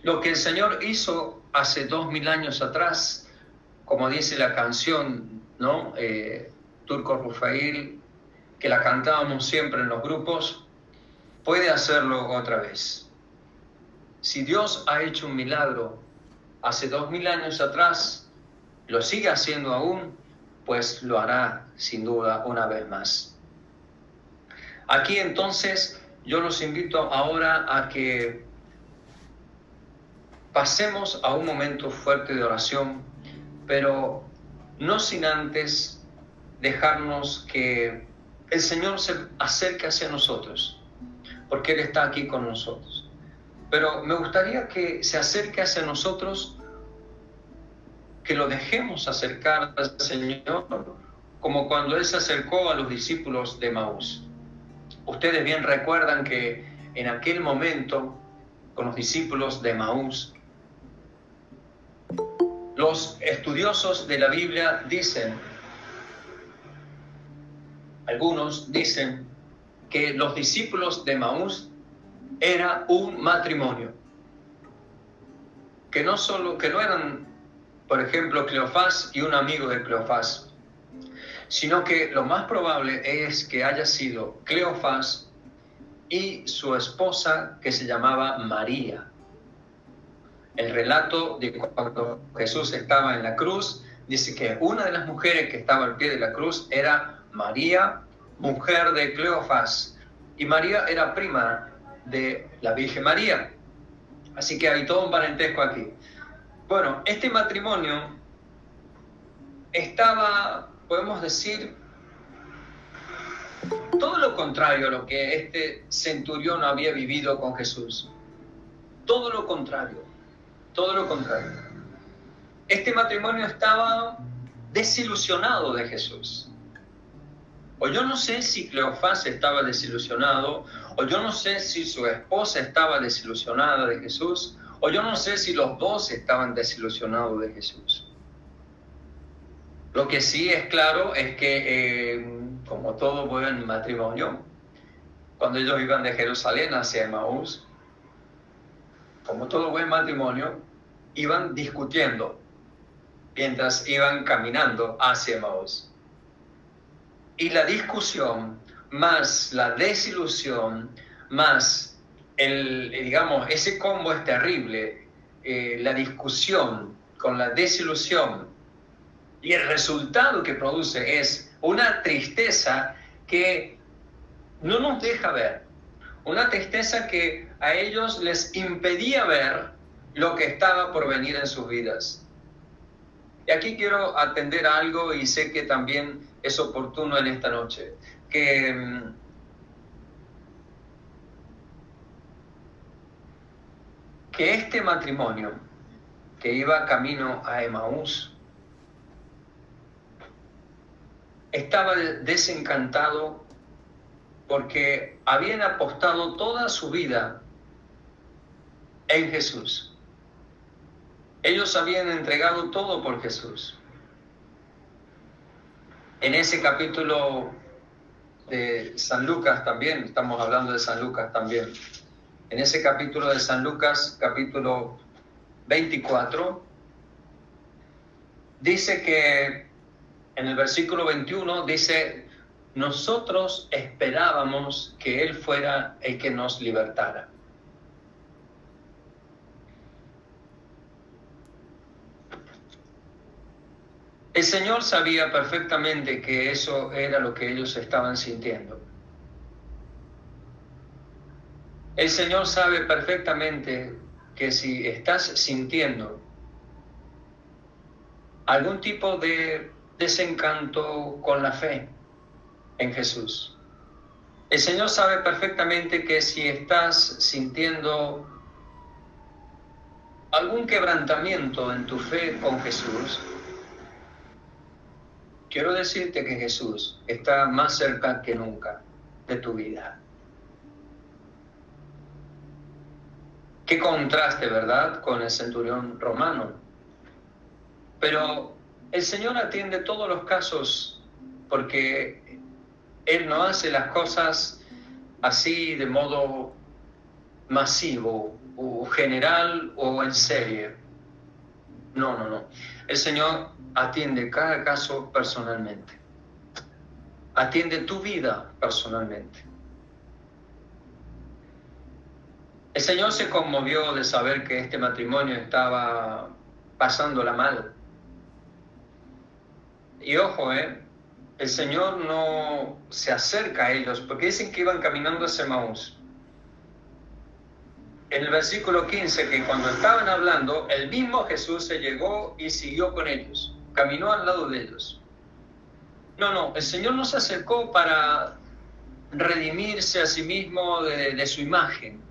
lo que el Señor hizo hace 2000 años atrás, como dice la canción, ¿no? Turco Rufail, que la cantábamos siempre en los grupos, puede hacerlo otra vez. Si Dios ha hecho un milagro hace 2000 años atrás, lo sigue haciendo aún, pues lo hará sin duda una vez más. Aquí entonces yo los invito ahora a que pasemos a un momento fuerte de oración, pero no sin antes dejarnos que el Señor se acerque hacia nosotros, porque Él está aquí con nosotros. Pero me gustaría que se acerque hacia nosotros, que lo dejemos acercar al Señor, como cuando Él se acercó a los discípulos de Emaús. Ustedes bien recuerdan que en aquel momento, con los discípulos de Emaús, los estudiosos de la Biblia dicen, algunos dicen, que los discípulos de Emaús era un matrimonio, que no eran, por ejemplo, Cleofás y un amigo de Cleofás, sino que lo más probable es que haya sido Cleofás y su esposa, que se llamaba María. El relato de cuando Jesús estaba en la cruz dice que una de las mujeres que estaba al pie de la cruz era María, mujer de Cleofás, y María era prima de la Virgen María. Así que hay todo un parentesco aquí. Bueno, este matrimonio estaba, podemos decir, todo lo contrario a lo que este centurión había vivido con Jesús. Todo lo contrario, todo lo contrario. Este matrimonio estaba desilusionado de Jesús. O yo no sé si Cleofás estaba desilusionado, o yo no sé si su esposa estaba desilusionada de Jesús, o yo no sé si los dos estaban desilusionados de Jesús. Lo que sí es claro es que, como todo buen matrimonio, cuando ellos iban de Jerusalén hacia Emaús, como todo buen matrimonio, iban discutiendo mientras iban caminando hacia Emaús. Y la discusión, más la desilusión, más ese combo es terrible, la discusión con la desilusión, y el resultado que produce es una tristeza que no nos deja ver, una tristeza que a ellos les impedía ver lo que estaba por venir en sus vidas. Y aquí quiero atender a algo, y sé que también es oportuno en esta noche, que este matrimonio que iba camino a Emaús estaba desencantado porque habían apostado toda su vida en Jesús. Ellos habían entregado todo por Jesús. En ese capítulo de San Lucas también, estamos hablando de San Lucas también, en ese capítulo de San Lucas, capítulo 24, dice que en el versículo 21 dice: nosotros esperábamos que Él fuera el que nos libertara. El Señor sabía perfectamente que eso era lo que ellos estaban sintiendo. El Señor sabe perfectamente que si estás sintiendo algún tipo de desencanto con la fe en Jesús, el Señor sabe perfectamente que si estás sintiendo algún quebrantamiento en tu fe con Jesús, quiero decirte que Jesús está más cerca que nunca de tu vida. Qué contraste, ¿verdad?, con el centurión romano. Pero el Señor atiende todos los casos, porque Él no hace las cosas así de modo masivo o general o en serie. No. El Señor atiende cada caso personalmente. Atiende tu vida personalmente. El Señor se conmovió de saber que este matrimonio estaba pasándola mal. Y ojo, el Señor no se acerca a ellos, porque dicen que iban caminando hacia Emaús. En el versículo 15, que cuando estaban hablando, el mismo Jesús se llegó y siguió con ellos, caminó al lado de ellos. No, el Señor no se acercó para redimirse a sí mismo de su imagen,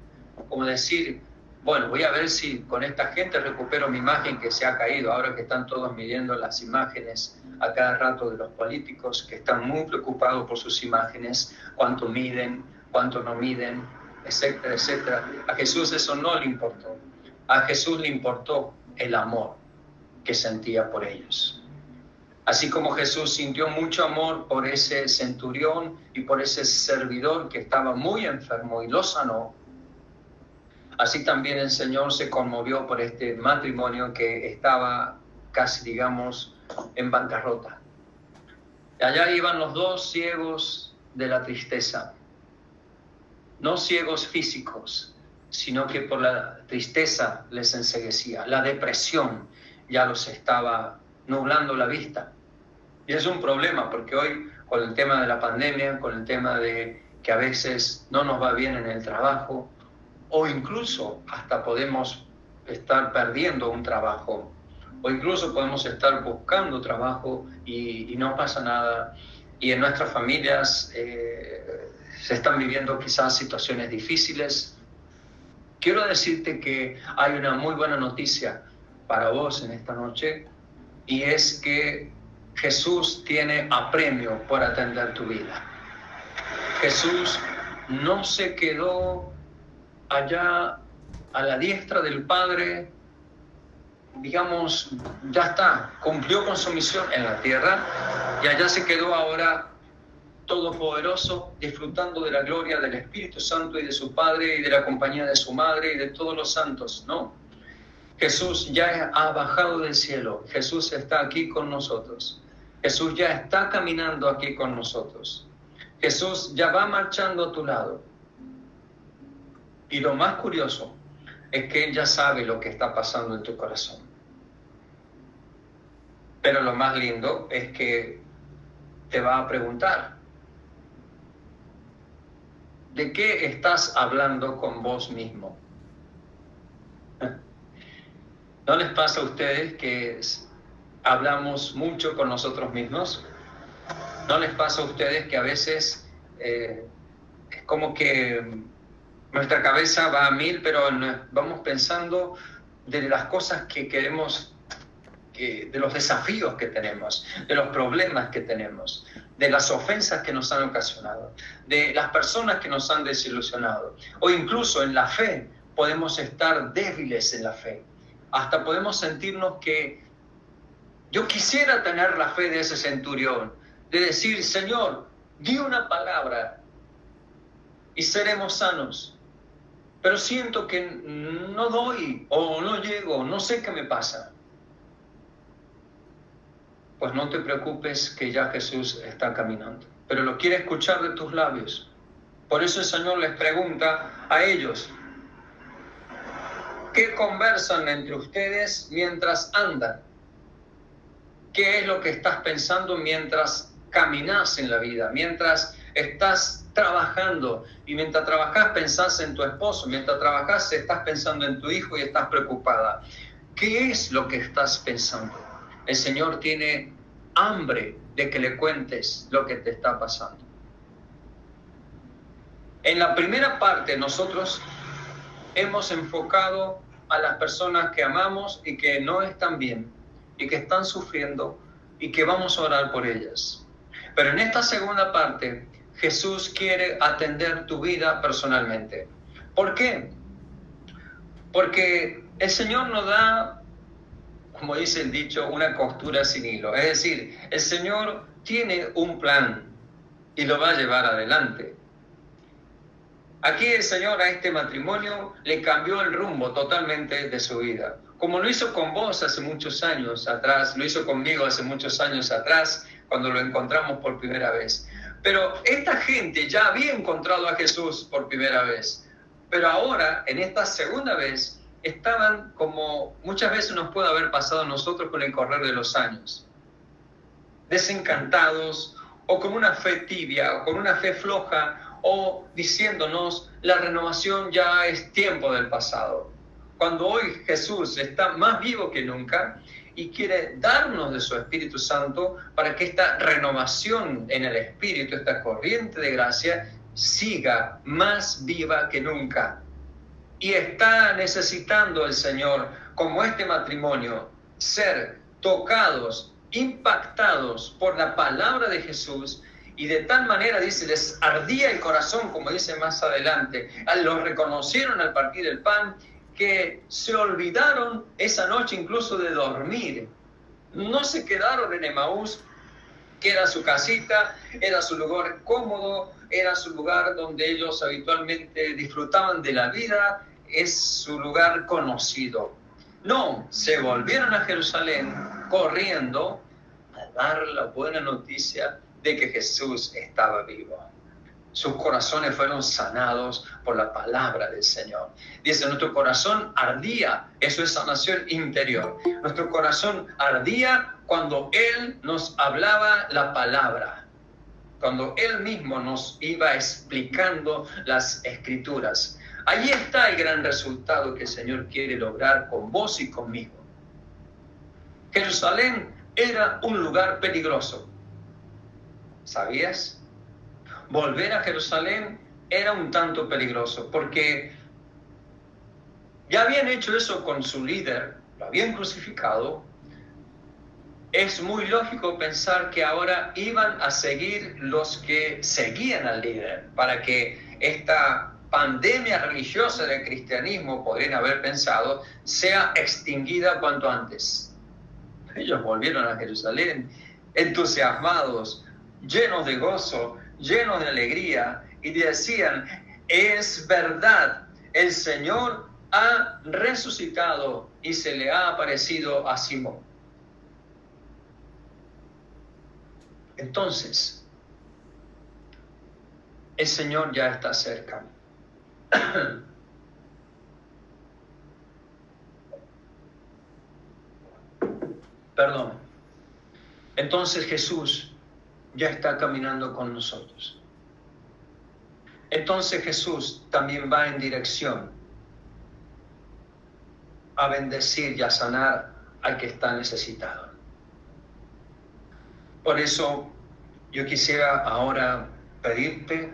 como decir, bueno, voy a ver si con esta gente recupero mi imagen que se ha caído, ahora que están todos midiendo las imágenes a cada rato de los políticos, que están muy preocupados por sus imágenes, cuánto miden, cuánto no miden, etcétera, etcétera. A Jesús eso no le importó. A Jesús le importó el amor que sentía por ellos. Así como Jesús sintió mucho amor por ese centurión y por ese servidor que estaba muy enfermo y lo sanó, Así también el Señor se conmovió por este matrimonio que estaba casi, digamos, en bancarrota. Y allá iban los dos ciegos de la tristeza, no ciegos físicos, sino que por la tristeza les enceguecía. La depresión ya los estaba nublando la vista. Y es un problema porque hoy, con el tema de la pandemia, con el tema de que a veces no nos va bien en el trabajo, o incluso hasta podemos estar perdiendo un trabajo, o incluso podemos estar buscando trabajo y no pasa nada. Y en nuestras familias se están viviendo quizás situaciones difíciles. Quiero decirte que hay una muy buena noticia para vos en esta noche, y es que Jesús tiene apremio por atender tu vida. Jesús no se quedó allá a la diestra del Padre, digamos, ya está, cumplió con su misión en la tierra y allá se quedó ahora todopoderoso, disfrutando de la gloria del Espíritu Santo y de su Padre y de la compañía de su Madre y de todos los santos. No, Jesús ya ha bajado del cielo, Jesús está aquí con nosotros, Jesús ya está caminando aquí con nosotros, Jesús ya va marchando a tu lado. Y lo más curioso es que Él ya sabe lo que está pasando en tu corazón. Pero lo más lindo es que te va a preguntar: ¿de qué estás hablando con vos mismo? ¿No les pasa a ustedes que hablamos mucho con nosotros mismos? ¿No les pasa a ustedes que a veces es como que nuestra cabeza va a 1000, pero vamos pensando de las cosas que queremos, de los desafíos que tenemos, de los problemas que tenemos, de las ofensas que nos han ocasionado, de las personas que nos han desilusionado, o incluso en la fe podemos estar débiles en la fe. Hasta podemos sentirnos que yo quisiera tener la fe de ese centurión, de decir: Señor, di una palabra y seremos sanos. Pero siento que no doy o no llego, no sé qué me pasa. Pues no te preocupes, que ya Jesús está caminando, pero lo quiere escuchar de tus labios. Por eso el Señor les pregunta a ellos: ¿qué conversan entre ustedes mientras andan? ¿Qué es lo que estás pensando mientras caminas en la vida? Mientras estás trabajando, y mientras trabajas pensás en tu esposo, mientras trabajas estás pensando en tu hijo y estás preocupada. ¿Qué es lo que estás pensando? El Señor tiene hambre de que le cuentes lo que te está pasando. En la primera parte nosotros hemos enfocado a las personas que amamos y que no están bien y que están sufriendo y que vamos a orar por ellas. Pero en esta segunda parte Jesús quiere atender tu vida personalmente. ¿Por qué? Porque el Señor no da, como dice el dicho, una costura sin hilo. Es decir, el Señor tiene un plan y lo va a llevar adelante. Aquí el Señor a este matrimonio le cambió el rumbo totalmente de su vida. Como lo hizo con vos hace muchos años atrás, lo hizo conmigo hace muchos años atrás, cuando lo encontramos por primera vez. Pero esta gente ya había encontrado a Jesús por primera vez. Pero ahora, en esta segunda vez, estaban como muchas veces nos puede haber pasado a nosotros con el correr de los años. Desencantados, o con una fe tibia, o con una fe floja, o diciéndonos: la renovación ya es tiempo del pasado. Cuando hoy Jesús está más vivo que nunca y quiere darnos de su Espíritu Santo para que esta renovación en el Espíritu, esta corriente de gracia, siga más viva que nunca. Y está necesitando el Señor, como este matrimonio, ser tocados, impactados por la palabra de Jesús, y de tal manera, dice, les ardía el corazón, como dice más adelante, lo reconocieron al partir el pan, que se olvidaron esa noche incluso de dormir. No se quedaron en Emaús, que era su casita, era su lugar cómodo, era su lugar donde ellos habitualmente disfrutaban de la vida, es su lugar conocido. No, se volvieron a Jerusalén corriendo a dar la buena noticia de que Jesús estaba vivo. Sus corazones fueron sanados por la palabra del Señor. Dice, nuestro corazón ardía, eso es sanación interior. Nuestro corazón ardía cuando Él nos hablaba la palabra, cuando Él mismo nos iba explicando las Escrituras. Ahí está el gran resultado que el Señor quiere lograr con vos y conmigo. Jerusalén era un lugar peligroso. ¿Sabías? Volver a Jerusalén era un tanto peligroso, porque ya habían hecho eso con su líder, lo habían crucificado. Es muy lógico pensar que ahora iban a seguir los que seguían al líder, para que esta pandemia religiosa del cristianismo, podrían haber pensado, sea extinguida cuanto antes. Ellos volvieron a Jerusalén entusiasmados, llenos de gozo, llenos de alegría, y decían, es verdad, el Señor ha resucitado y se le ha aparecido a Simón. Entonces, el Señor ya está cerca. Perdón. Entonces Jesús ya está caminando con nosotros. Entonces Jesús también va en dirección a bendecir y a sanar al que está necesitado. Por eso yo quisiera ahora pedirte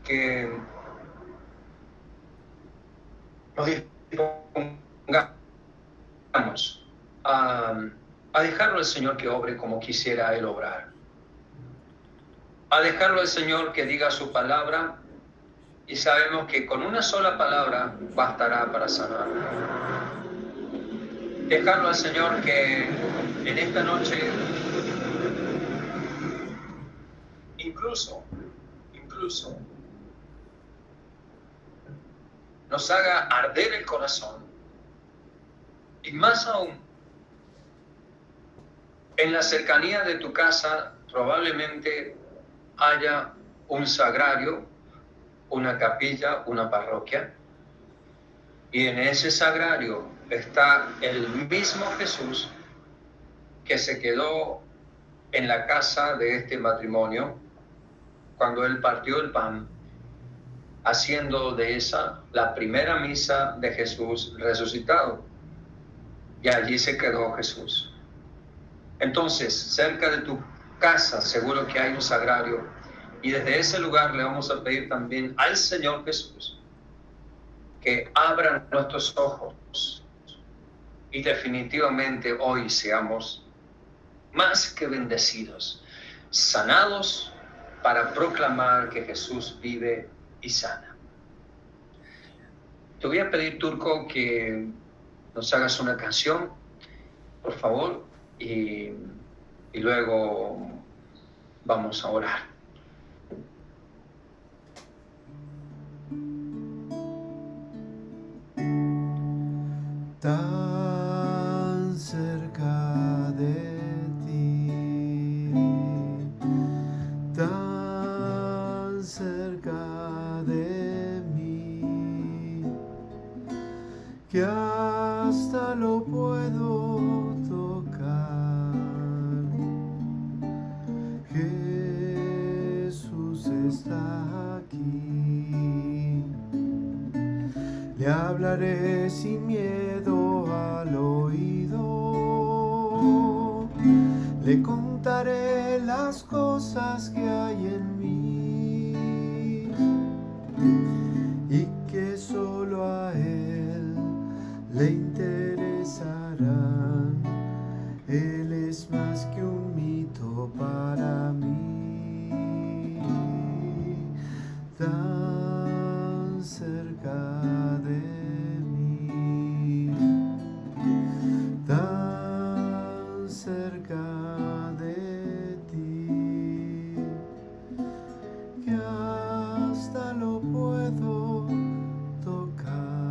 que nos dispongamos a dejarlo al Señor que obre como quisiera Él obrar. A dejarlo al Señor que diga su palabra, y sabemos que con una sola palabra bastará para sanar. Dejarlo al Señor que en esta noche incluso nos haga arder el corazón, y más aún, en la cercanía de tu casa probablemente haya un sagrario, una capilla, una parroquia, y en ese sagrario está el mismo Jesús que se quedó en la casa de este matrimonio cuando Él partió el pan, haciendo de esa la primera misa de Jesús resucitado. Y allí se quedó Jesús. Entonces, cerca de tu casa seguro que hay un sagrario, y desde ese lugar le vamos a pedir también al Señor Jesús que abra nuestros ojos y definitivamente hoy seamos más que bendecidos, sanados para proclamar que Jesús vive y sana. Te voy a pedir, Turco, que nos hagas una canción, por favor, y luego vamos a orar. Tan cerca de ti, tan cerca de mí, que hasta lo puedo tocar. Jesús está aquí. Le hablaré sin miedo al oído, le contaré las cosas que hay en mí y que solo a Él le interesarán. Él es más que un mito para mí, tan cerca de mí, tan cerca de ti, que hasta lo puedo tocar.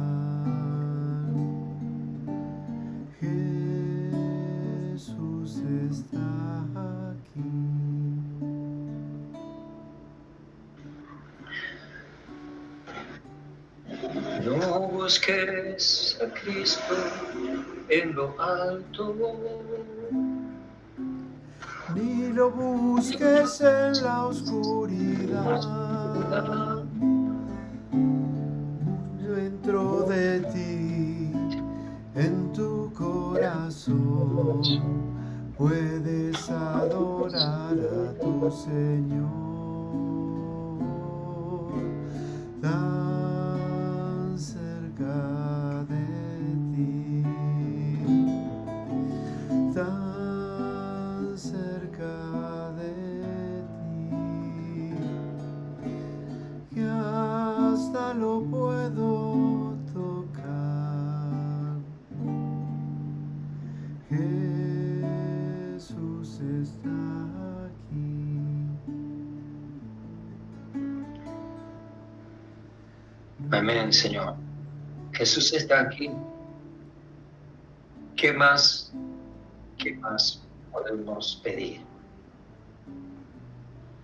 busques a Cristo en lo alto, ni lo busques en la oscuridad. Dentro de ti, en tu corazón, puedes adorar a tu Señor. Tan cerca de ti, tan cerca de ti, que hasta lo puedo tocar. Jesús está aquí. Amén, Señor. Jesús está aquí. ¿Qué más podemos pedir?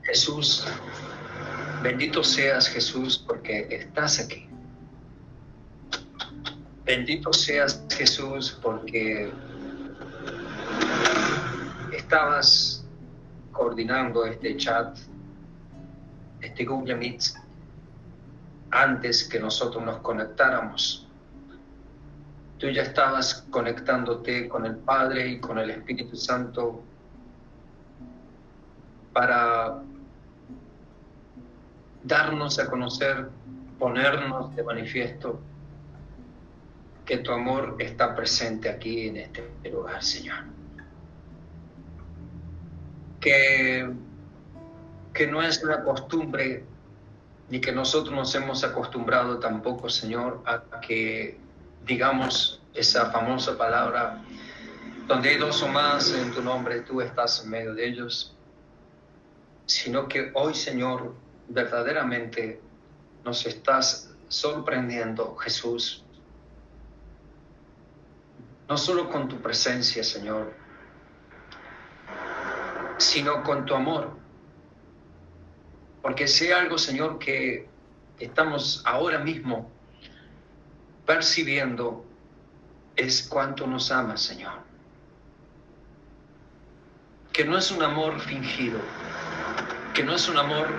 Jesús, bendito seas, Jesús, porque estás aquí. Bendito seas, Jesús, porque estabas coordinando este chat, este Google Meet, antes que nosotros nos conectáramos. Tú ya estabas conectándote con el Padre y con el Espíritu Santo para darnos a conocer, ponernos de manifiesto que tu amor está presente aquí en este lugar, Señor. Que no es una costumbre, ni que nosotros nos hemos acostumbrado tampoco, Señor, a que digamos esa famosa palabra, donde hay dos o más en tu nombre, tú estás en medio de ellos, sino que hoy, Señor, verdaderamente nos estás sorprendiendo, Jesús, no solo con tu presencia, Señor, sino con tu amor. Porque si hay algo, Señor, que estamos ahora mismo percibiendo, es cuánto nos amas, Señor. Que no es un amor fingido, que no es un amor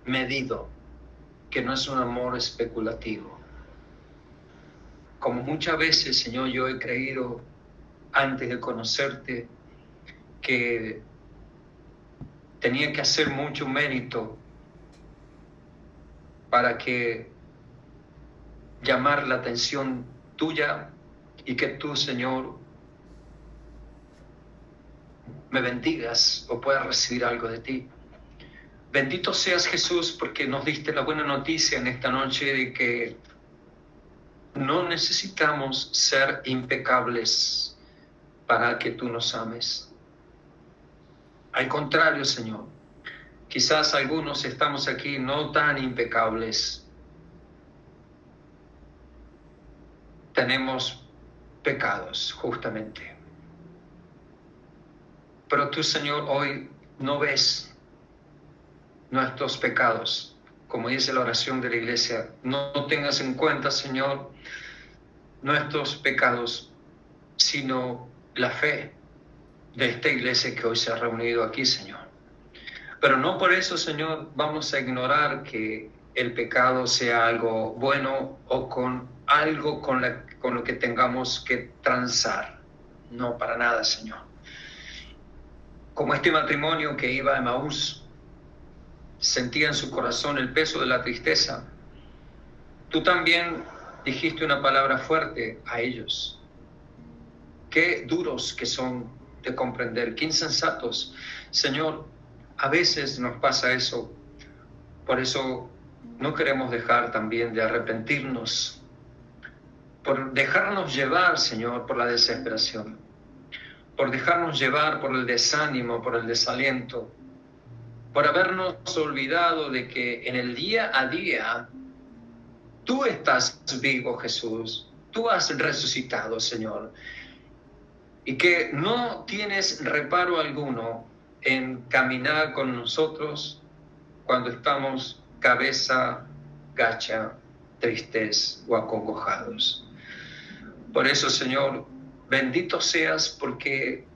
medido, que no es un amor especulativo. Como muchas veces, Señor, yo he creído antes de conocerte que tenía que hacer mucho mérito para que llamar la atención tuya y que tú, Señor, me bendigas o pueda recibir algo de ti. Bendito seas, Jesús, porque nos diste la buena noticia en esta noche de que no necesitamos ser impecables para que tú nos ames. Al contrario, Señor, quizás algunos estamos aquí no tan impecables. Tenemos pecados, justamente. Pero tú, Señor, hoy no ves nuestros pecados. Como dice la oración de la iglesia, no tengas en cuenta, Señor, nuestros pecados, sino la fe de esta iglesia que hoy se ha reunido aquí, Señor. Pero no por eso, Señor, vamos a ignorar que el pecado sea algo bueno o con algo con lo que tengamos que transar. No, para nada, Señor. Como este matrimonio que iba a Emaús, sentía en su corazón el peso de la tristeza, tú también dijiste una palabra fuerte a ellos. Qué duros que son de comprender, qué insensatos. Señor, a veces nos pasa eso. Por eso no queremos dejar también de arrepentirnos, por dejarnos llevar, Señor, por la desesperación, por dejarnos llevar por el desánimo, por el desaliento, por habernos olvidado de que en el día a día tú estás vivo, Jesús. Tú has resucitado, Señor. Y que no tienes reparo alguno en caminar con nosotros cuando estamos cabeza gacha tristes o acongojados. Por eso, Señor, bendito seas, porque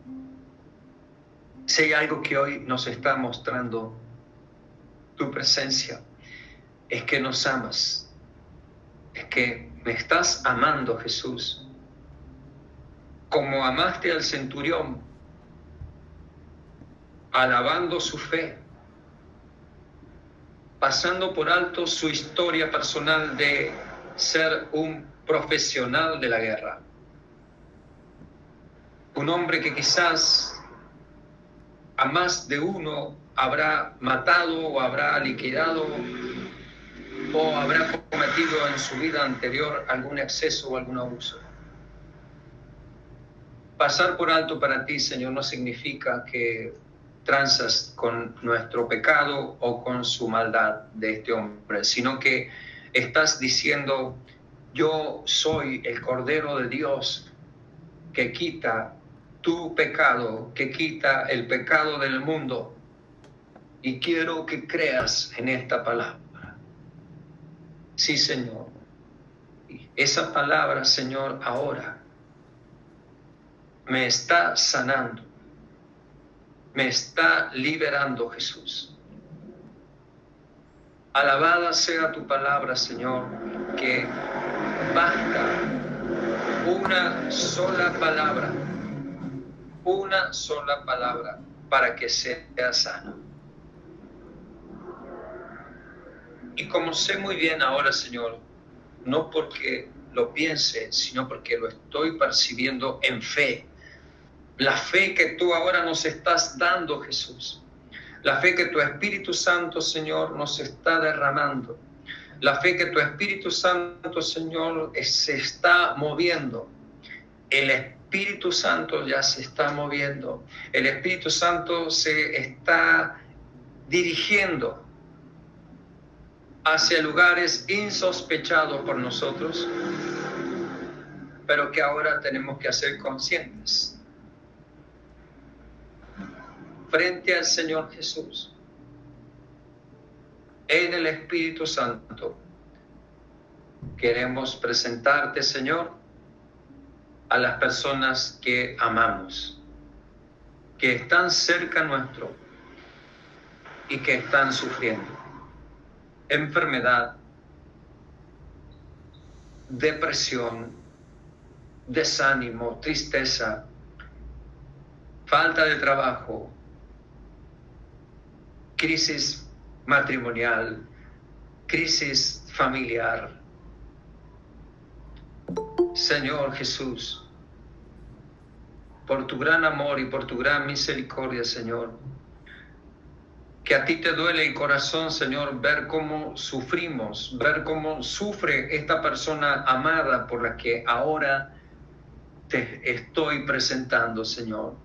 si hay algo que hoy nos está mostrando tu presencia, es que nos amas, es que me estás amando, Jesús, como amaste al centurión, alabando su fe, pasando por alto su historia personal de ser un profesional de la guerra, un hombre que quizás a más de uno habrá matado o habrá liquidado o habrá cometido en su vida anterior algún exceso o algún abuso. Pasar por alto para ti, Señor, no significa que transas con nuestro pecado o con su maldad de este hombre, sino que estás diciendo: yo soy el Cordero de Dios que quita tu pecado, que quita el pecado del mundo, y quiero que creas en esta palabra. Sí, Señor. Esa palabra, Señor, ahora me está sanando, me está liberando, Jesús. Alabada sea tu palabra, Señor, que basta una sola palabra para que sea sano. Y como sé muy bien ahora, Señor, no porque lo piense, sino porque lo estoy percibiendo en fe. La fe que tú ahora nos estás dando, Jesús. La fe que tu Espíritu Santo, Señor, nos está derramando. La fe que tu Espíritu Santo, Señor, se está moviendo. El Espíritu Santo ya se está moviendo. El Espíritu Santo se está dirigiendo hacia lugares insospechados por nosotros, pero que ahora tenemos que hacer conscientes. Frente al Señor Jesús, en el Espíritu Santo, queremos presentarte, Señor, a las personas que amamos, que están cerca nuestro y que están sufriendo enfermedad, depresión, desánimo, tristeza, falta de trabajo, crisis matrimonial, crisis familiar. Señor Jesús, por tu gran amor y por tu gran misericordia, Señor, que a ti te duele el corazón, Señor, ver cómo sufrimos, ver cómo sufre esta persona amada por la que ahora te estoy presentando, Señor.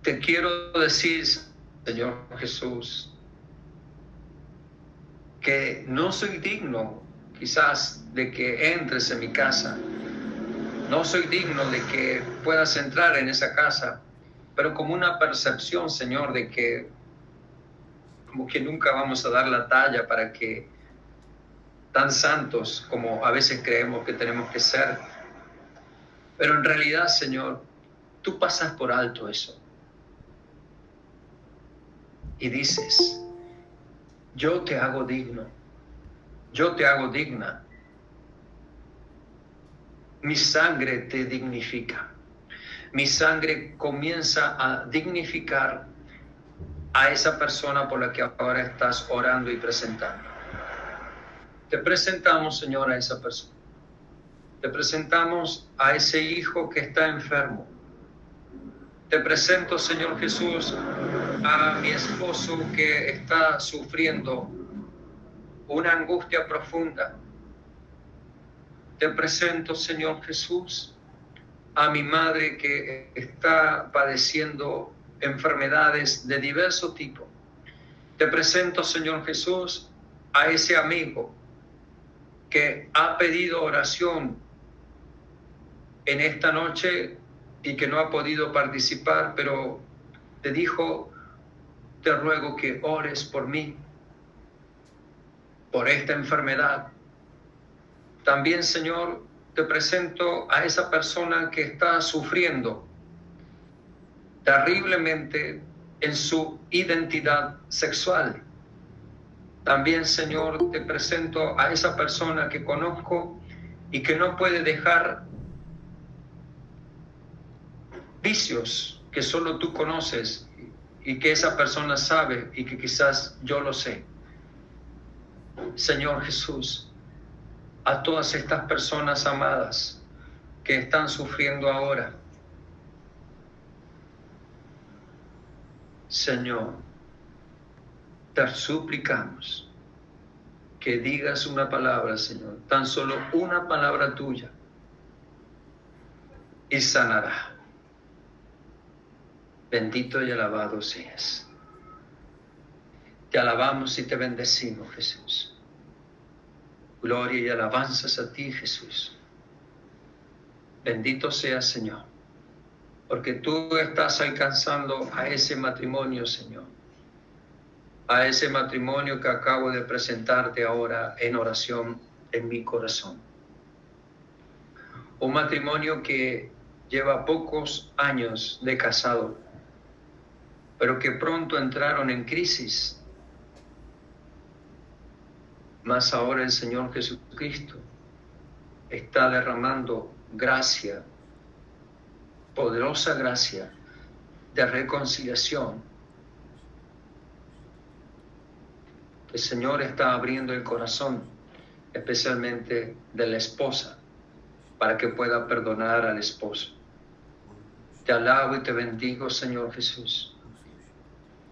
Te quiero decir, Señor Jesús, que no soy digno quizás de que entres en mi casa. No soy digno de que puedas entrar en esa casa, pero como una percepción, Señor, de que como que nunca vamos a dar la talla para que tan santos como a veces creemos que tenemos que ser. Pero en realidad, Señor, tú pasas por alto eso. Y dices: yo te hago digno, yo te hago digna. Mi sangre te dignifica. Mi sangre comienza a dignificar a esa persona por la que ahora estás orando y presentando. Te presentamos, Señor, a esa persona. Te presentamos a ese hijo que está enfermo. Te presento, Señor Jesús, a mi esposo que está sufriendo una angustia profunda. Te presento, Señor Jesús, a mi madre que está padeciendo enfermedades de diverso tipo. Te presento, Señor Jesús, a ese amigo que ha pedido oración en esta noche y que no ha podido participar, pero te dijo: te ruego que ores por mí. por esta enfermedad. También, Señor, te presento a esa persona que está sufriendo terriblemente en su identidad sexual. También, Señor, te presento a esa persona que conozco y que no puede dejar vicios que solo tú conoces y que esa persona sabe y que quizás yo lo sé. Señor Jesús, a todas estas personas amadas que están sufriendo ahora, Señor, te suplicamos que digas una palabra, Señor, tan solo una palabra tuya, y sanará. Bendito y alabado seas. Te alabamos y te bendecimos, Jesús. Gloria y alabanzas a ti, Jesús. Bendito seas, Señor, porque tú estás alcanzando a ese matrimonio, Señor, a ese matrimonio que acabo de presentarte ahora en oración en mi corazón. Un matrimonio que lleva pocos años de casado, pero que pronto entraron en crisis. Mas ahora el Señor Jesucristo está derramando gracia, poderosa gracia de reconciliación. El Señor está abriendo el corazón, especialmente de la esposa, para que pueda perdonar al esposo. Te alabo y te bendigo, Señor Jesús,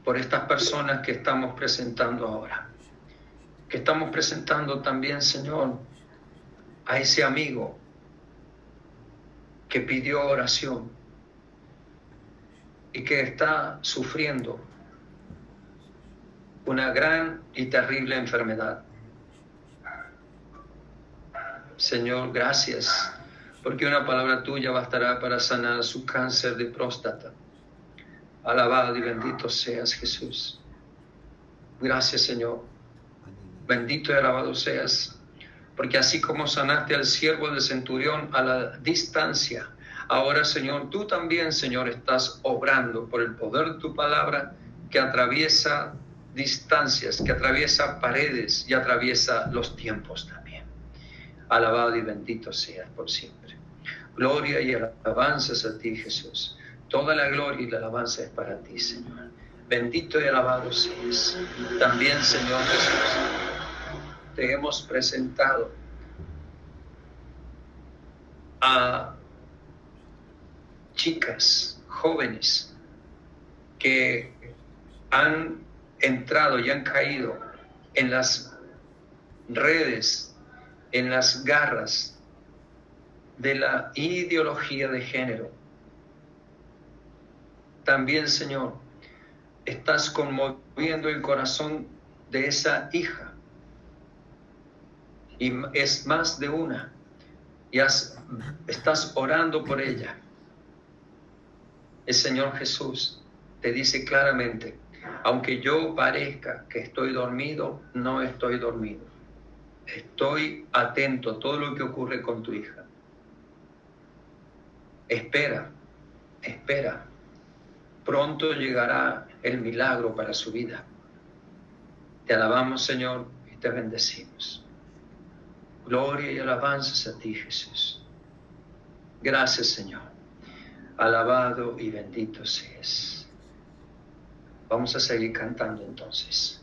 por estas personas que estamos presentando ahora. Que estamos presentando también, Señor, a ese amigo que pidió oración y que está sufriendo una gran y terrible enfermedad. Señor, gracias, porque una palabra tuya bastará para sanar su cáncer de próstata. Alabado y bendito seas, Jesús. Gracias, Señor. Bendito y alabado seas, porque así como sanaste al siervo del centurión a la distancia, ahora, Señor, tú también, Señor, estás obrando por el poder de tu palabra que atraviesa distancias, que atraviesa paredes y atraviesa los tiempos también. Alabado y bendito seas por siempre. Gloria y alabanzas a ti, Jesús. Toda la gloria y la alabanza es para ti, Señor. Bendito y alabado seas. También, Señor Jesús, te hemos presentado a chicas, jóvenes, que han entrado y han caído en las redes, en las garras de la ideología de género. También, Señor, estás conmoviendo el corazón de esa hija, y es más de una, y estás orando por ella. El Señor Jesús te dice claramente: aunque yo parezca que estoy dormido, no estoy dormido. Estoy atento a todo lo que ocurre con tu hija. Espera, espera. Pronto llegará el milagro para su vida. Te alabamos, Señor, y te bendecimos. Gloria y alabanzas a ti, Jesús. Gracias, Señor. Alabado y bendito seas. Vamos a seguir cantando entonces.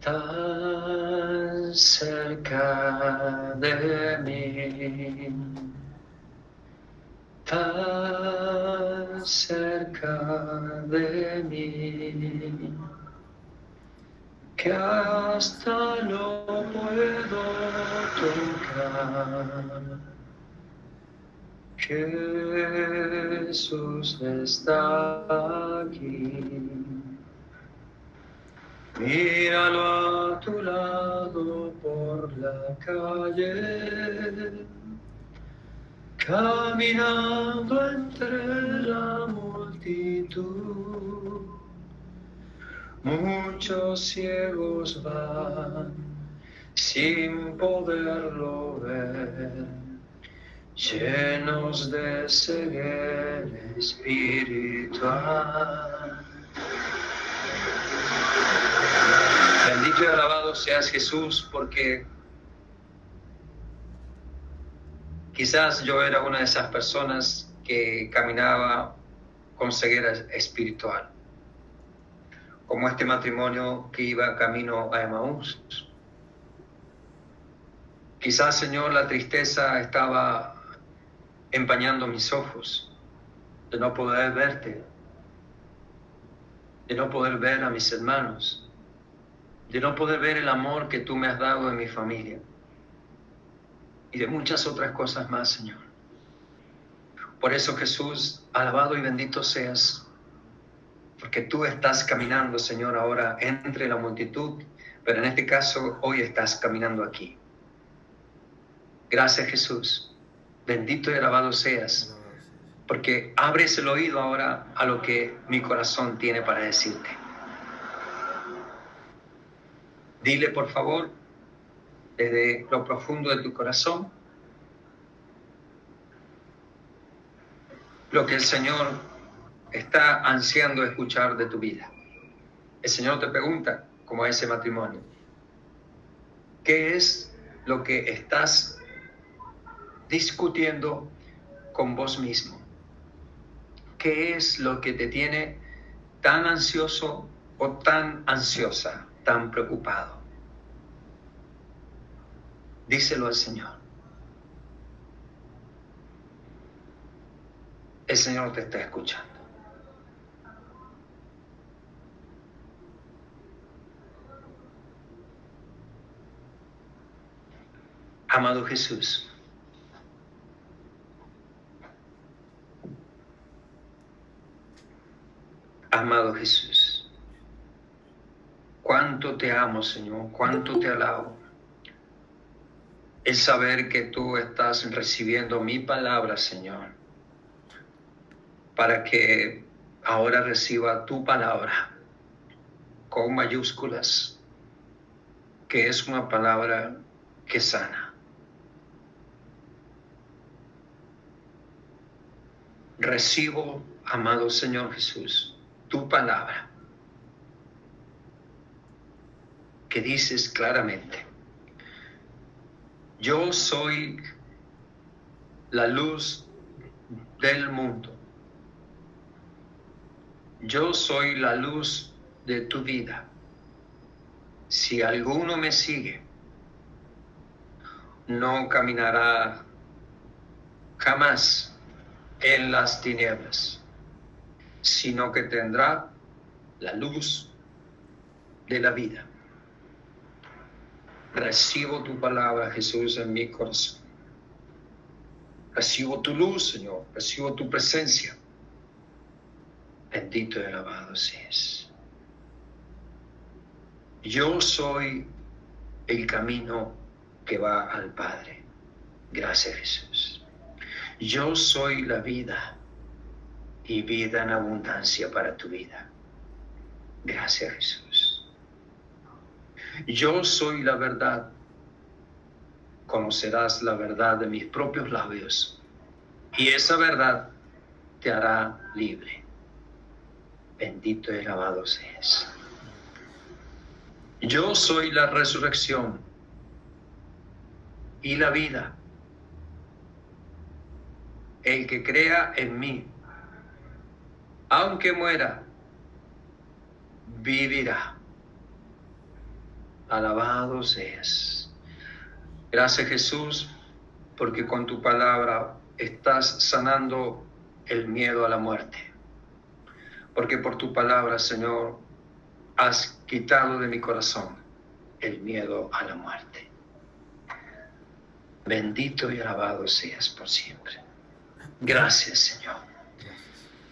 Tan cerca de mí, tan cerca de mí, que hasta lo puedo tocar. Jesús está aquí. Míralo a tu lado por la calle, caminando entre la multitud. Muchos ciegos van sin poderlo ver, llenos de ceguera espiritual. Bendito y alabado seas, Jesús, porque quizás yo era una de esas personas que caminaba con ceguera espiritual, como este matrimonio que iba camino a Emaús. Quizás, Señor, la tristeza estaba empañando mis ojos, de no poder verte, de no poder ver a mis hermanos, de no poder ver el amor que tú me has dado en mi familia y de muchas otras cosas más, Señor. Por eso, Jesús, alabado y bendito seas, porque tú estás caminando, Señor, ahora entre la multitud, pero en este caso hoy estás caminando aquí. Gracias, Jesús. Bendito y alabado seas, porque abres el oído ahora a lo que mi corazón tiene para decirte. Dile, por favor, desde lo profundo de tu corazón, lo que el Señor está ansiando escuchar de tu vida. El Señor te pregunta, como a ese matrimonio, ¿qué es lo que estás discutiendo con vos mismo? ¿Qué es lo que te tiene tan ansioso o tan ansiosa, tan preocupado? Díselo al Señor. El Señor te está escuchando. Amado Jesús, amado Jesús, cuánto te amo, Señor, cuánto te alabo. El saber que tú estás recibiendo mi palabra, Señor, para que ahora reciba tu palabra con mayúsculas, que es una palabra que sana. Recibo, amado Señor Jesús, tu palabra, que dices claramente: yo soy la luz del mundo. Yo soy la luz de tu vida. Si alguno me sigue, no caminará jamás en las tinieblas, sino que tendrá la luz de la vida. Recibo tu palabra, Jesús, en mi corazón. Recibo tu luz, Señor. Recibo tu presencia. Bendito y alabado seas. Yo soy el camino que va al Padre. Gracias, Jesús. Yo soy la vida y vida en abundancia para tu vida. Gracias, Jesús. Yo soy la verdad. Conocerás la verdad de mis propios labios, y esa verdad te hará libre. Bendito y alabado seas. Yo soy la resurrección y la vida. El que crea en mí, aunque muera, vivirá. Alabado seas. Gracias, Jesús, porque con tu palabra estás sanando el miedo a la muerte. Porque por tu palabra, Señor, has quitado de mi corazón el miedo a la muerte. Bendito y alabado seas por siempre. Gracias, Señor.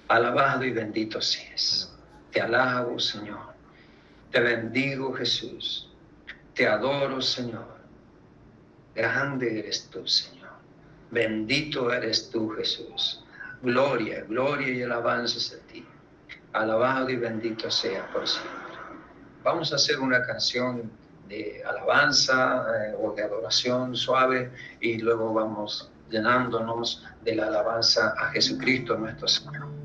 Alabado y bendito seas. Te alabo, Señor. Te bendigo, Jesús. Te adoro, Señor. Grande eres tú, Señor. Bendito eres tú, Jesús. Gloria, gloria y alabanzas a ti. Alabado y bendito sea por siempre. Vamos a hacer una canción de alabanza o de adoración suave, y luego vamos llenándonos de la alabanza a Jesucristo nuestro Señor.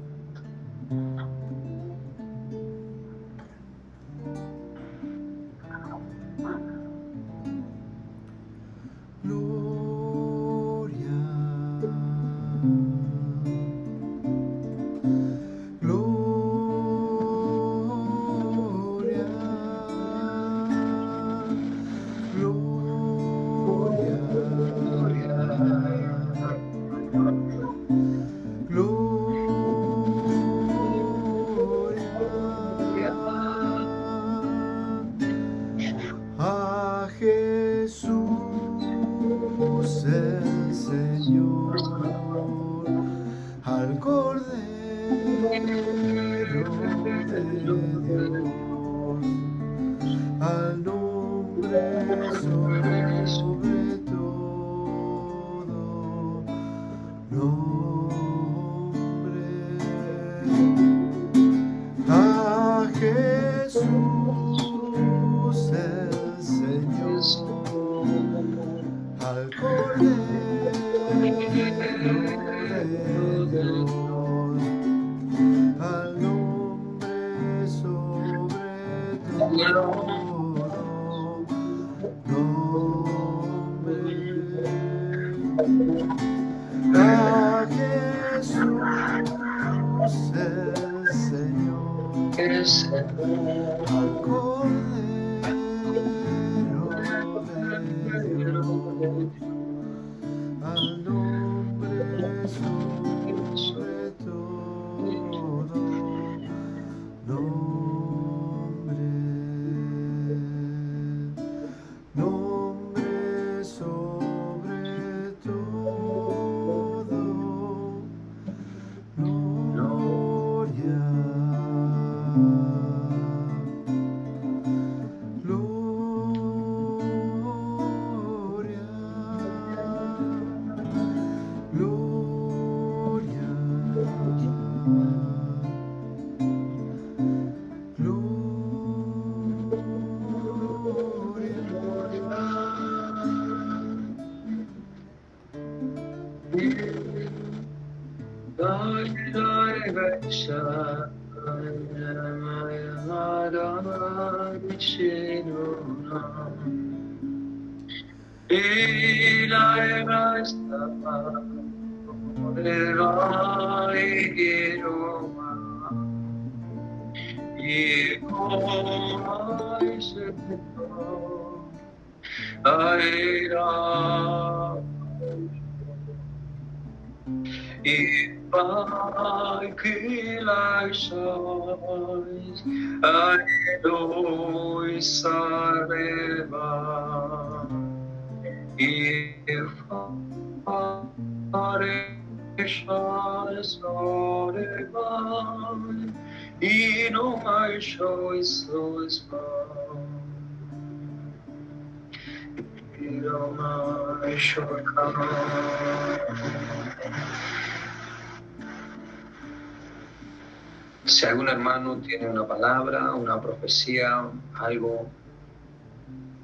Si algún hermano tiene una palabra, una profecía, algo,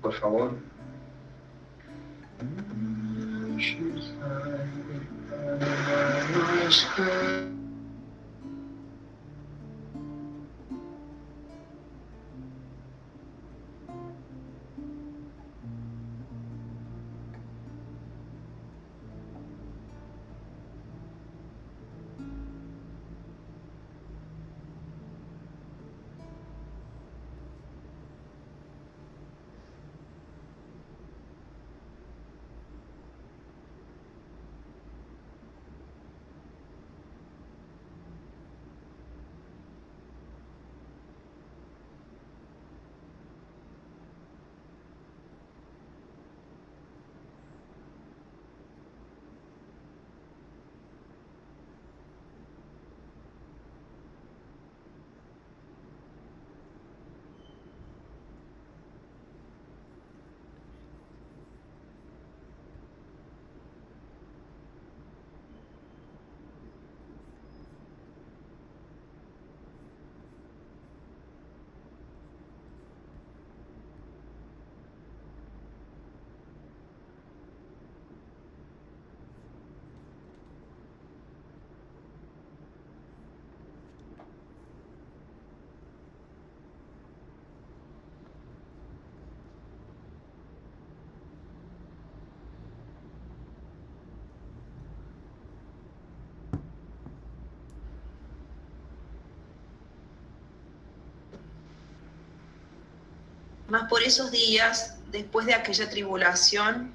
por favor. Mas por esos días, después de aquella tribulación,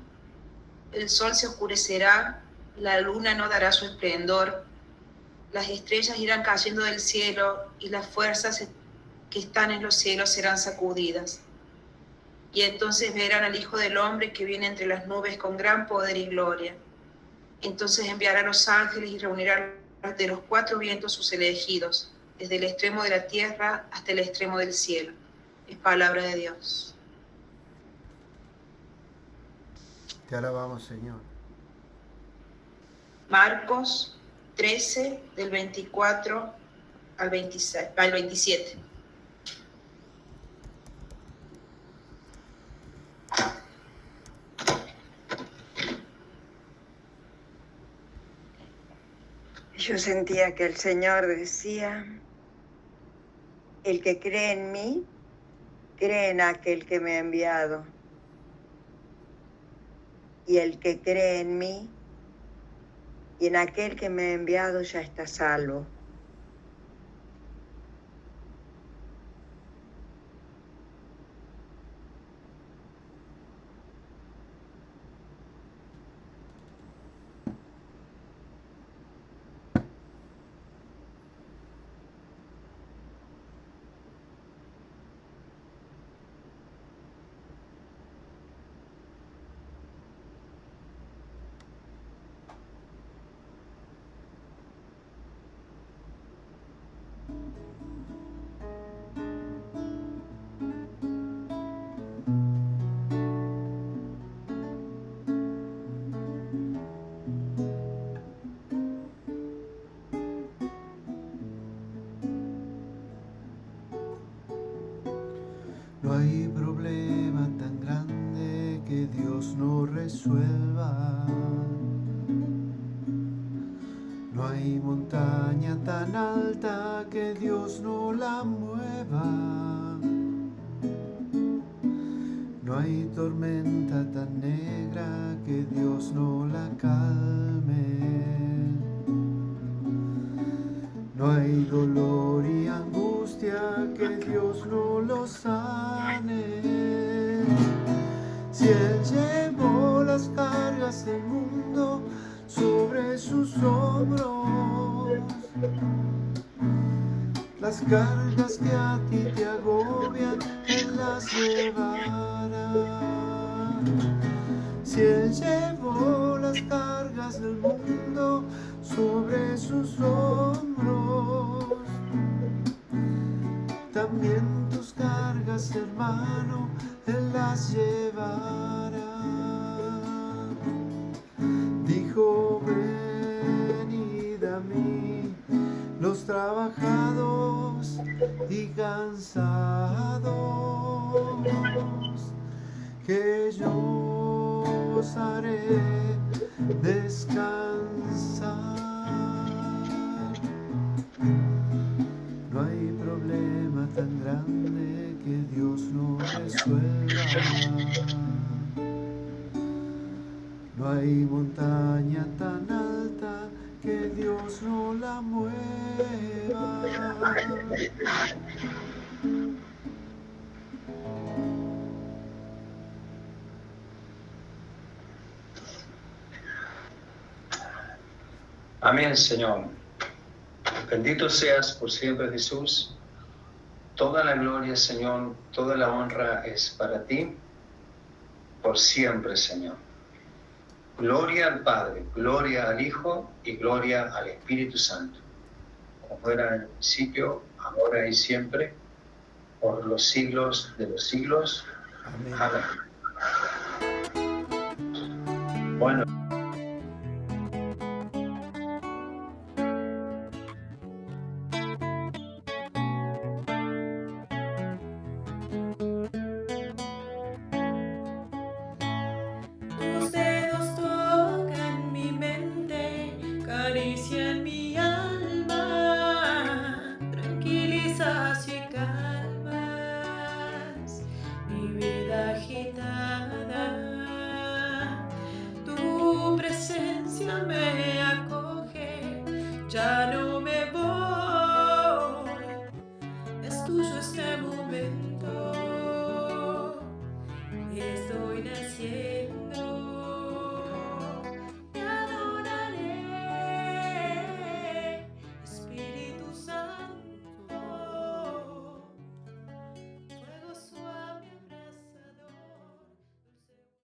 el sol se oscurecerá, la luna no dará su esplendor, las estrellas irán cayendo del cielo y las fuerzas que están en los cielos serán sacudidas. Y entonces verán al Hijo del Hombre que viene entre las nubes con gran poder y gloria. Entonces enviará a los ángeles y reunirá de los cuatro vientos sus elegidos, desde el extremo de la tierra hasta el extremo del cielo. Es palabra de Dios. Te alabamos, Señor. Marcos 13, del 24 al 27. Yo sentía que el Señor decía: el que cree en mí, cree en aquel que me ha enviado. Y el que cree en mí y en aquel que me ha enviado ya está salvo. No hay problema tan grande que Dios no resuelva. No hay montaña tan alta que Dios no la mueva. No hay tormenta tan negra que Dios no la calme. No hay dolor y angustia que Dios no lo sane. Si Él llevó las cargas del mundo sobre sus hombros, las cargas que a ti te agobian, Él las llevará. Si Él llevó las cargas del mundo sobre sus hombros, también tus cargas, hermano, Él las llevará. Dijo: venid a mí, los trabajados y cansados, que yo os haré descansar. No hay problema tan grande que Dios no resuelva. No hay montaña tan alta que Dios no la mueva. Amén, Señor. Bendito seas por siempre, Jesús. Toda la gloria, Señor, toda la honra es para ti, por siempre, Señor. Gloria al Padre, gloria al Hijo y gloria al Espíritu Santo, como era en el principio, ahora y siempre, por los siglos de los siglos. Amén. Amén. Bueno. En mi alma, tranquilizas y calmas mi vida agitada. Tu presencia me acoge, ya no